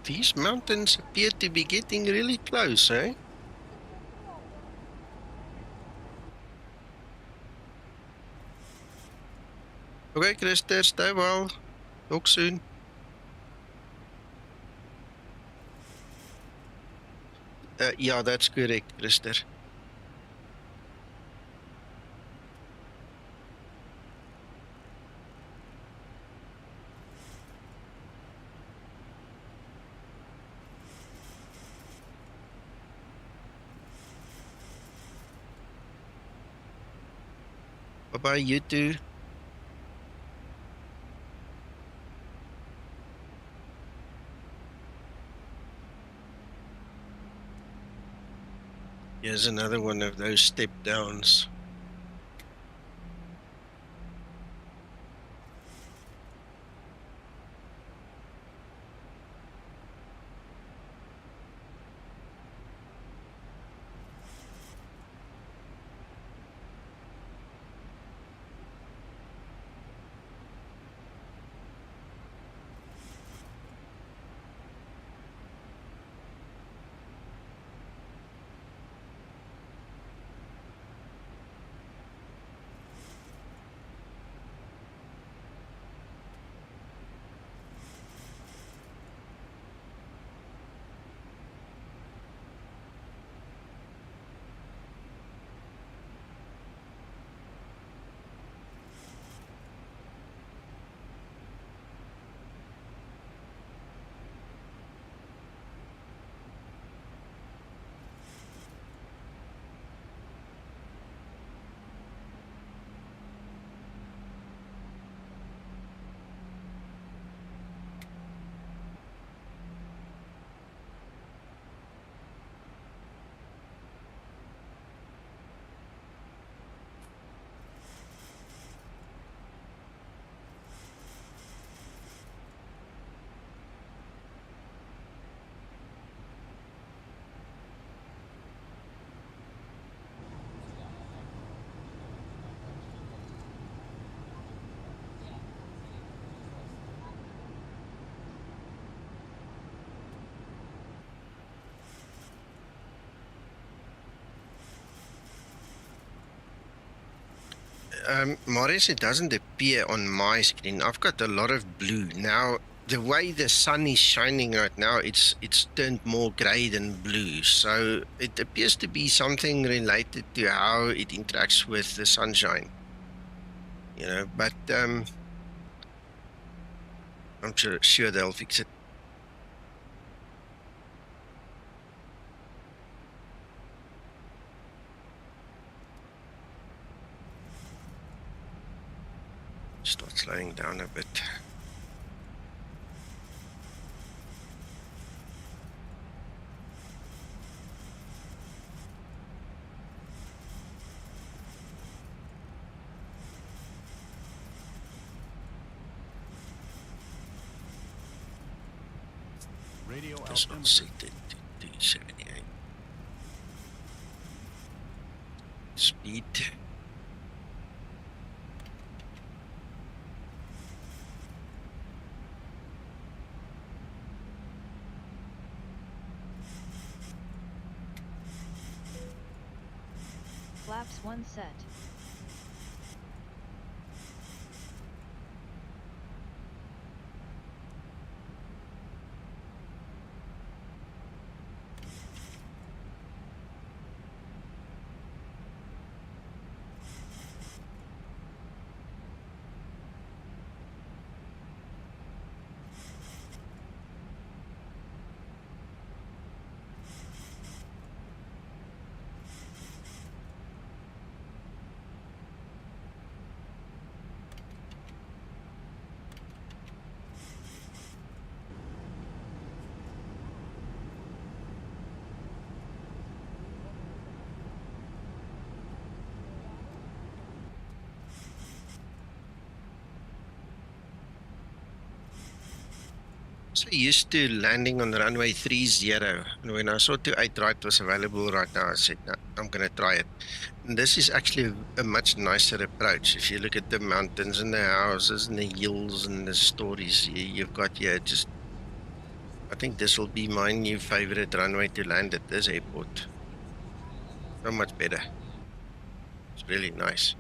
These mountains appear to be getting really close, eh? Okay, Christer, stay well. Talk soon. Yeah, that's correct, Christer. Bye-bye, you too. Here's another one of those step downs. Maurice, it doesn't appear on my screen. I've got a lot of blue. Now, the way the sun is shining right now, it's turned more grey than blue. So it appears to be something related to how it interacts with the sunshine. You know, but I'm sure they'll fix it. Start slowing down a bit. Radio Just not set it to 278. Speed. Flaps 1 set. So used to landing on the runway 30, and when I saw 28 right was available right now, I said, no, I'm going to try it. And this is actually a much nicer approach. If you look at the mountains and the houses and the hills and the stories you've got here, just I think this will be my new favorite runway to land at this airport. So much better. It's really nice.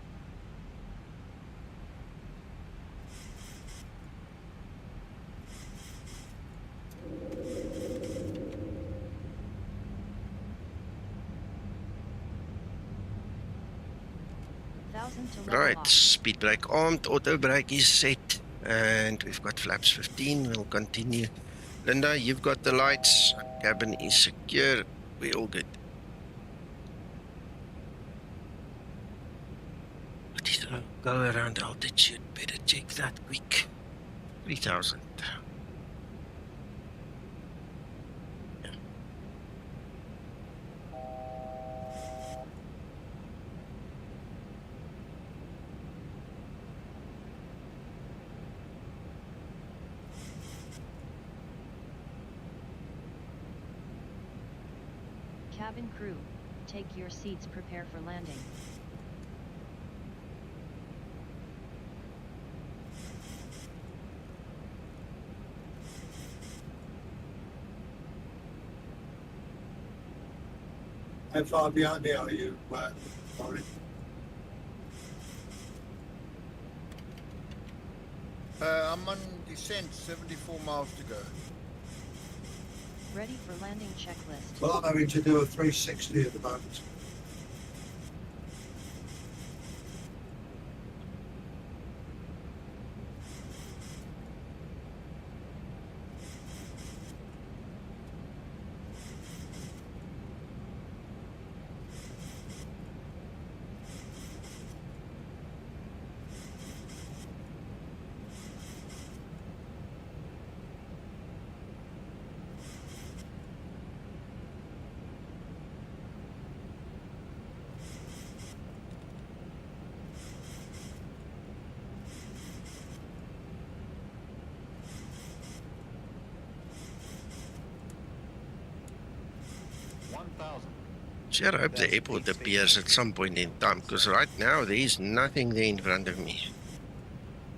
Right, speed brake armed, auto brake is set, and we've got flaps 15. We'll continue. Linda, you've got the lights. Cabin is secure. We're all good. What is a go around altitude? Better check that quick. 3,000. Cabin crew, take your seats, prepare for landing. How far behind me are you, Laurie? I'm on descent, 74 miles to go. Ready for landing checklist. Well, I'm having to do a 360 at the moment. Sure, I hope the airport appears at some point in time, because right now there is nothing there in front of me.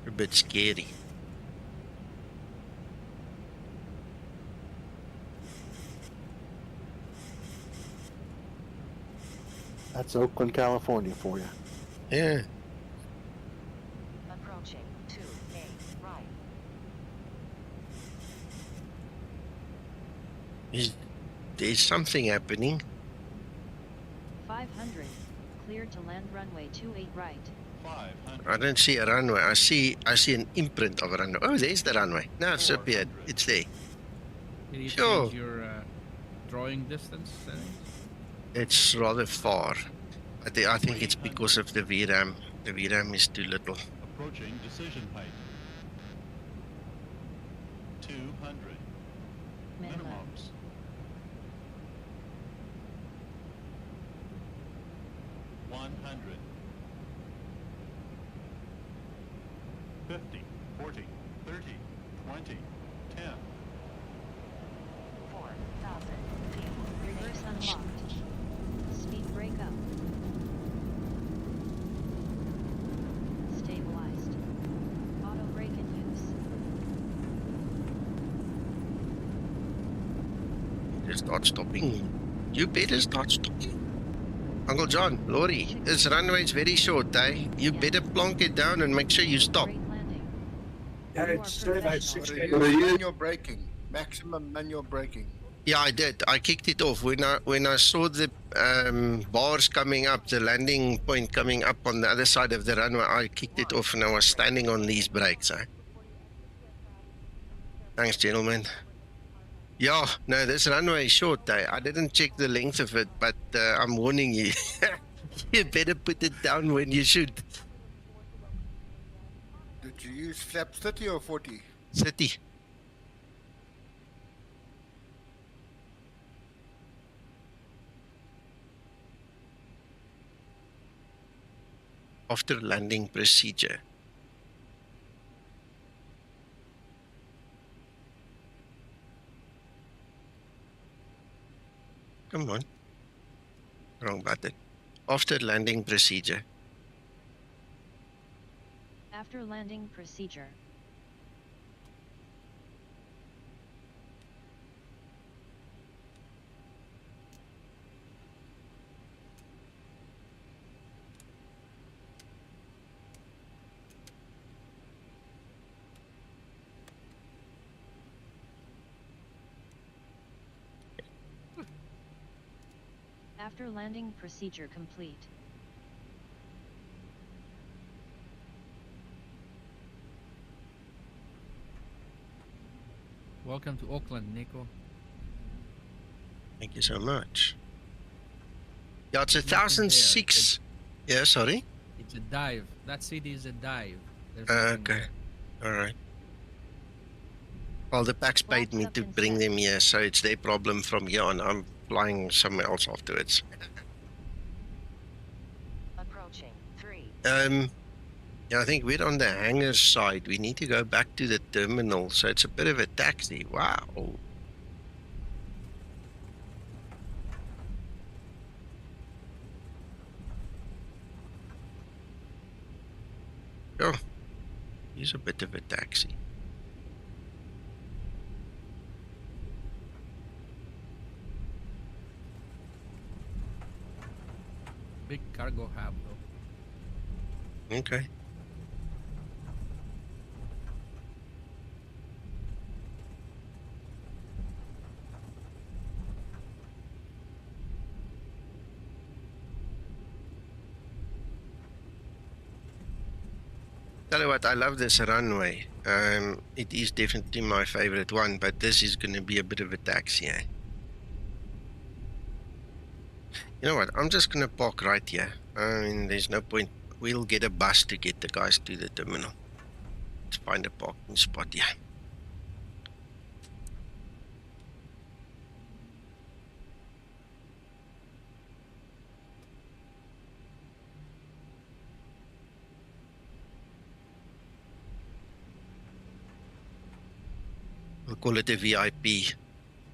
A bit scary. That's Oakland, California for you. Yeah. Approaching 2-8 right. There's something happening. 500, cleared to land runway 28 right. 500. I don't see a runway. I see an imprint of a runway. Oh, there's the runway. No, it's appeared. It's there. Did you Sure. change your drawing distance settings? It's rather far. I think it's because of the VRAM. The VRAM is too little. Approaching decision height. 200. Minimum. Minimums. 100. 50, 40, 30, 20, 10. 4,000 feet. Reverse unlocked. Speed brake up. Stabilized. Auto brake in use. Just start stopping. You better start stopping. Uncle John, Laurie, this runway is very short, eh? You better plonk it down and make sure you stop. Great landing. Yeah, You are it's still about professional. 60. Manual braking. Maximum manual braking. Yeah, I did. I kicked it off when I saw the bars coming up, the landing point coming up on the other side of the runway. I kicked it off and I was standing on these brakes. Eh? Thanks, gentlemen. Yeah, no, this runway is short. Eh? I didn't check the length of it, but I'm warning you. You better put it down when you should. Did you use flaps 30 or 40? 30. After landing procedure. Come on. Wrong button. After landing procedure. After landing procedure. After landing, procedure complete. Welcome to Oakland, Nico. Thank you so much. Yeah, it's Nothing there. 1,006. Yeah, sorry. It's a dive. That city is a dive. There's nothing Okay. there. All right. Well, the PAX paid me to bring them here, so it's their problem from here on. I'm flying somewhere else afterwards. Approaching 3. Yeah, I think we're on the hangar side. We need to go back to the terminal, so it's a bit of a taxi. Wow. Oh, he's a bit of a taxi. Big cargo hub, though. Okay. Tell you what, I love this runway. It is definitely my favorite one, but this is going to be a bit of a taxi. Eh? You know what? I'm just going to park right here. I mean, there's no point. We'll get a bus to get the guys to the terminal. Let's find a parking spot here. We'll call it a VIP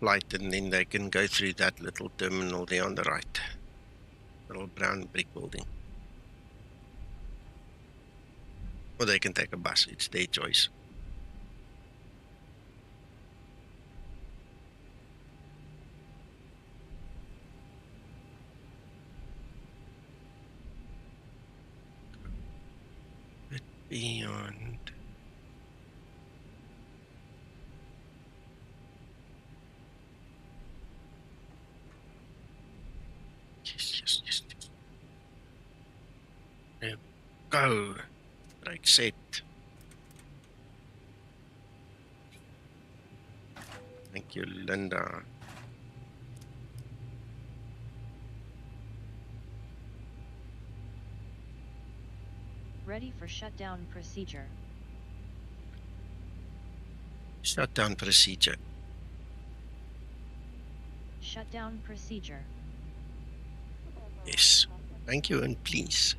flight, and then they can go through that little terminal there on the right. Little brown brick building. Or they can take a bus. It's their choice. Bit beyond. Yes. There we go. Like set. Thank you, Linda. Ready for shutdown procedure. Shutdown procedure. Shutdown procedure. Yes. Thank you and please.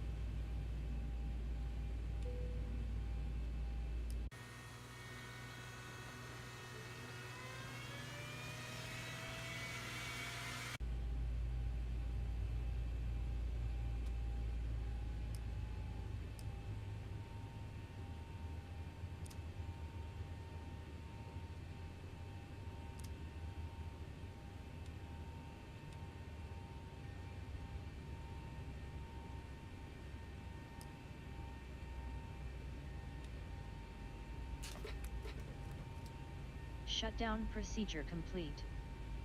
Shutdown procedure complete.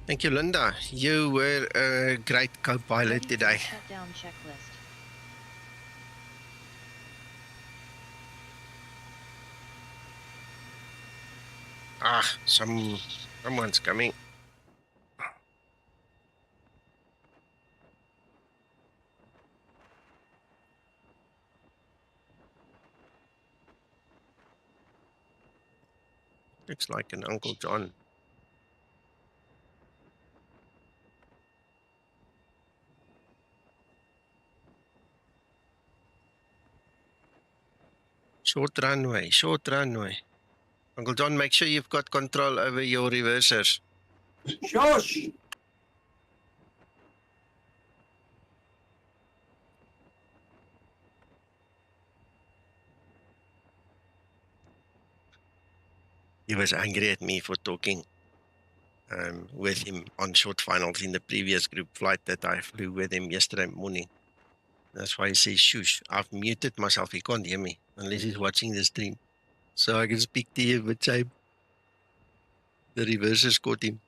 Thank you, Linda. You were a great co-pilot Ready for today. Shutdown checklist. Ah, someone's coming. Looks like an Uncle John. Short runway, short runway. Uncle John, make sure you've got control over your reversers. Shush! He was angry at me for talking with him on short finals in the previous group flight that I flew with him yesterday morning. That's why he says, shush, I've muted myself. He can't hear me unless he's watching the stream. So I can speak to you, but shame. The reversers caught him.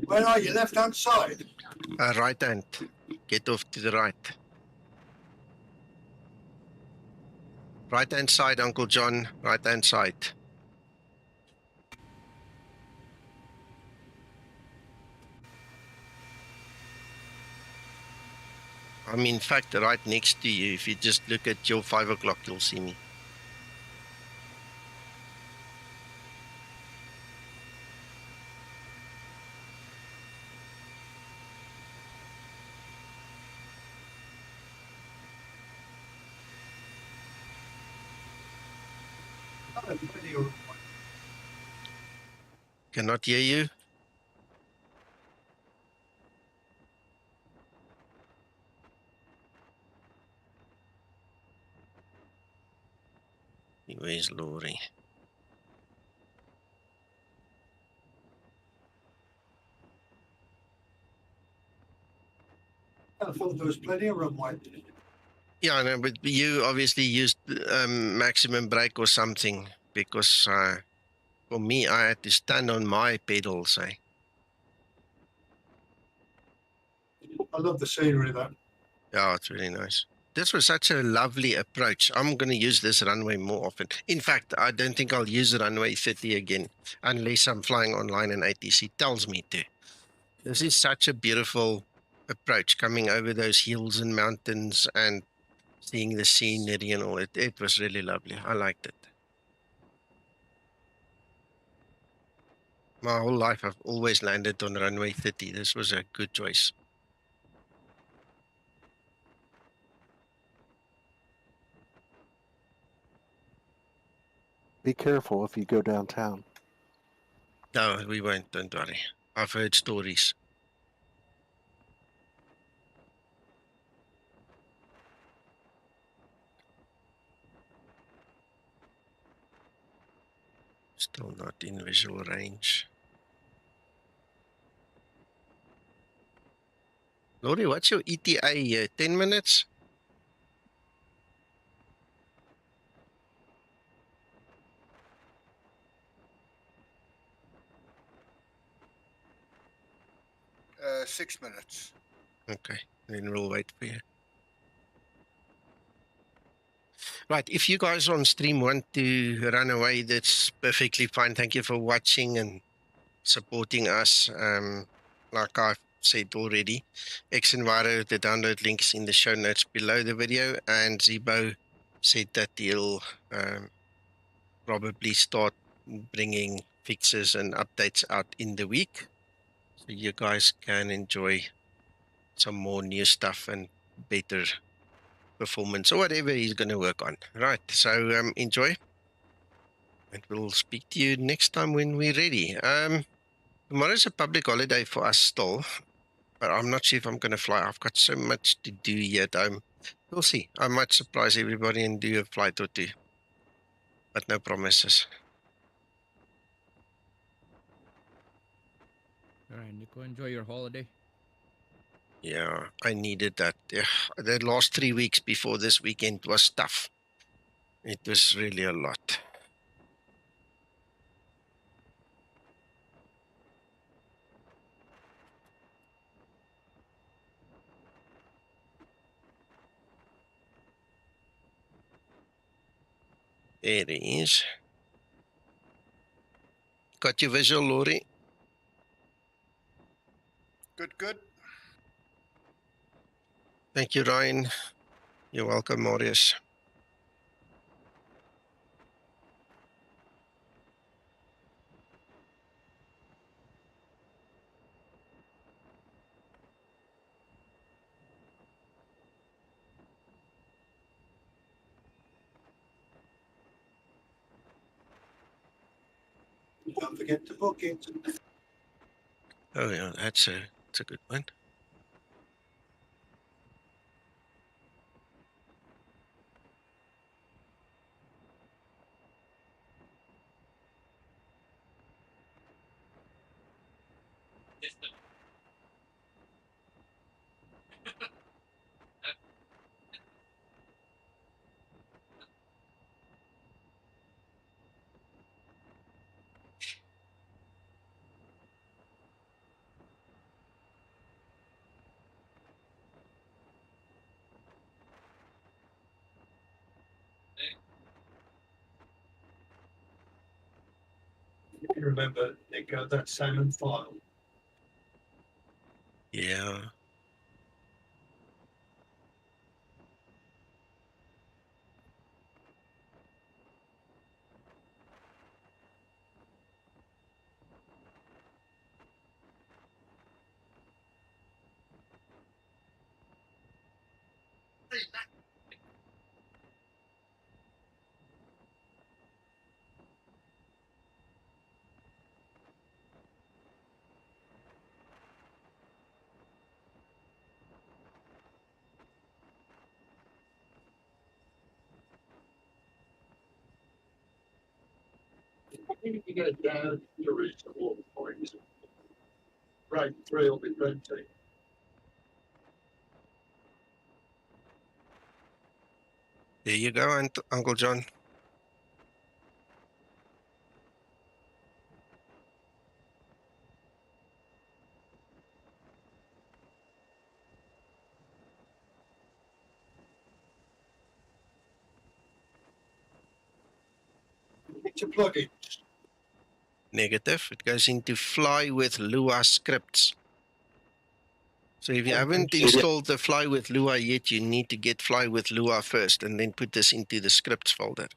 Where are you? Left-hand side? Right hand. Get off to the right. Right hand side, Uncle John. Right hand side. I'm in fact right next to you. If you just look at your 5 o'clock, you'll see me. Cannot hear you. Where's Laurie? I thought there was plenty of runway. Yeah, no, but you obviously used maximum brake or something because for me, I had to stand on my pedals. I love the scenery though. Yeah, it's really nice. This was such a lovely approach. I'm going to use this runway more often. In fact, I don't think I'll use the runway 30 again unless I'm flying online and ATC tells me to. This is such a beautiful approach, coming over those hills and mountains and seeing the scenery and all. It was really lovely. I liked it. My whole life, I've always landed on runway 30. This was a good choice. Be careful if you go downtown. No, we won't. Don't worry. I've heard stories. Still not in visual range. Laurie, what's your ETA here? 10 minutes? Uh, 6 minutes. Okay, then we'll wait for you. Right, if you guys on stream want to run away, that's perfectly fine. Thank you for watching and supporting us. Like I've said already, xEnviro, the download links in the show notes below the video, and Zibo said that he'll probably start bringing fixes and updates out in the week, so you guys can enjoy some more new stuff and better performance or whatever he's going to work on. Right, so enjoy, and we'll speak to you next time when we're ready. Tomorrow's a public holiday for us still, but I'm not sure if I'm going to fly. I've got so much to do yet. We'll see. I might surprise everybody and do a flight or two, but no promises. All right, Nico, enjoy your holiday. Yeah, I needed that. Yeah, the last 3 weeks before this weekend was tough. It was really a lot. There it is. Got your visual, Laurie? Good, good. Thank you, Ryan. You're welcome, Marius. Don't forget to book it. Oh yeah, that's a good one. If you remember, Nick, that salmon file. Yeah. You get down to reasonable points. Break 3 will be plenty. There you go, Uncle John. It's a plugin. Negative. It goes into Fly with Lua scripts. So if you haven't installed the Fly with Lua yet, you need to get Fly with Lua first and then put this into the scripts folder.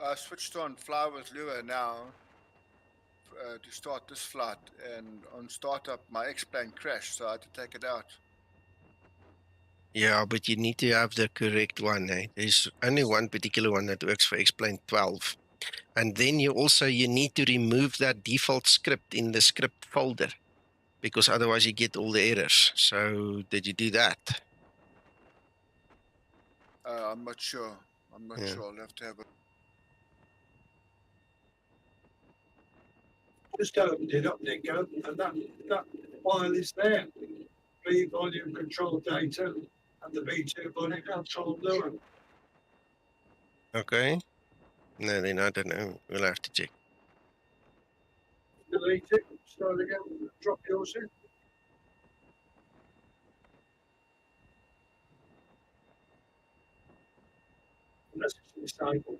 I switched on Fly with Lua now to start this flight, and on startup my X-plane crashed, so I had to take it out. Yeah, but you need to have the correct one. Eh? There's only one particular one that works for X-Plane 12. And then you need to remove that default script in the script folder, because otherwise you get all the errors. So did you do that? I'm not sure. I'm not sure. I'll have to have a... Just opened it up, Nick, and that file is there. V volume control data and the V2 volume control Lua. Okay. No, then I don't know. We'll have to check. Delete it, start again, drop yours in. Unless it's disabled.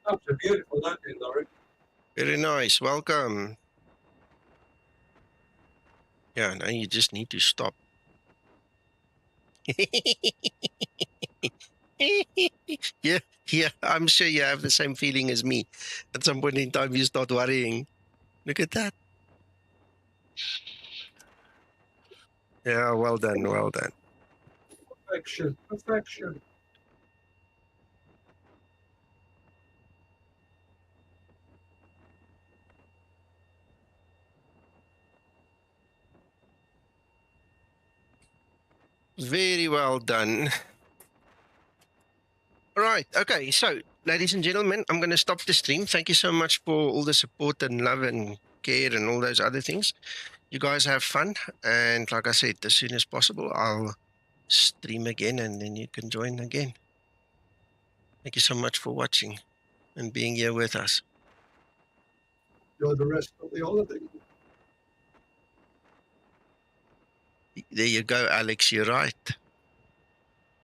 That's a beautiful landing, Laurie. Very nice. Welcome. Yeah, now you just need to stop. Yeah, I'm sure you have the same feeling as me. At some point in time, you start worrying. Look at that. Yeah, well done, well done. Perfection, perfection. Very well done. All right, okay, so ladies and gentlemen, I'm going to stop the stream. Thank you so much for all the support and love and care and all those other things. You guys have fun, and like I said, as soon as possible, I'll stream again and then you can join again. Thank you so much for watching and being here with us. Enjoy the rest of the holiday. There you go, Alex, you're right.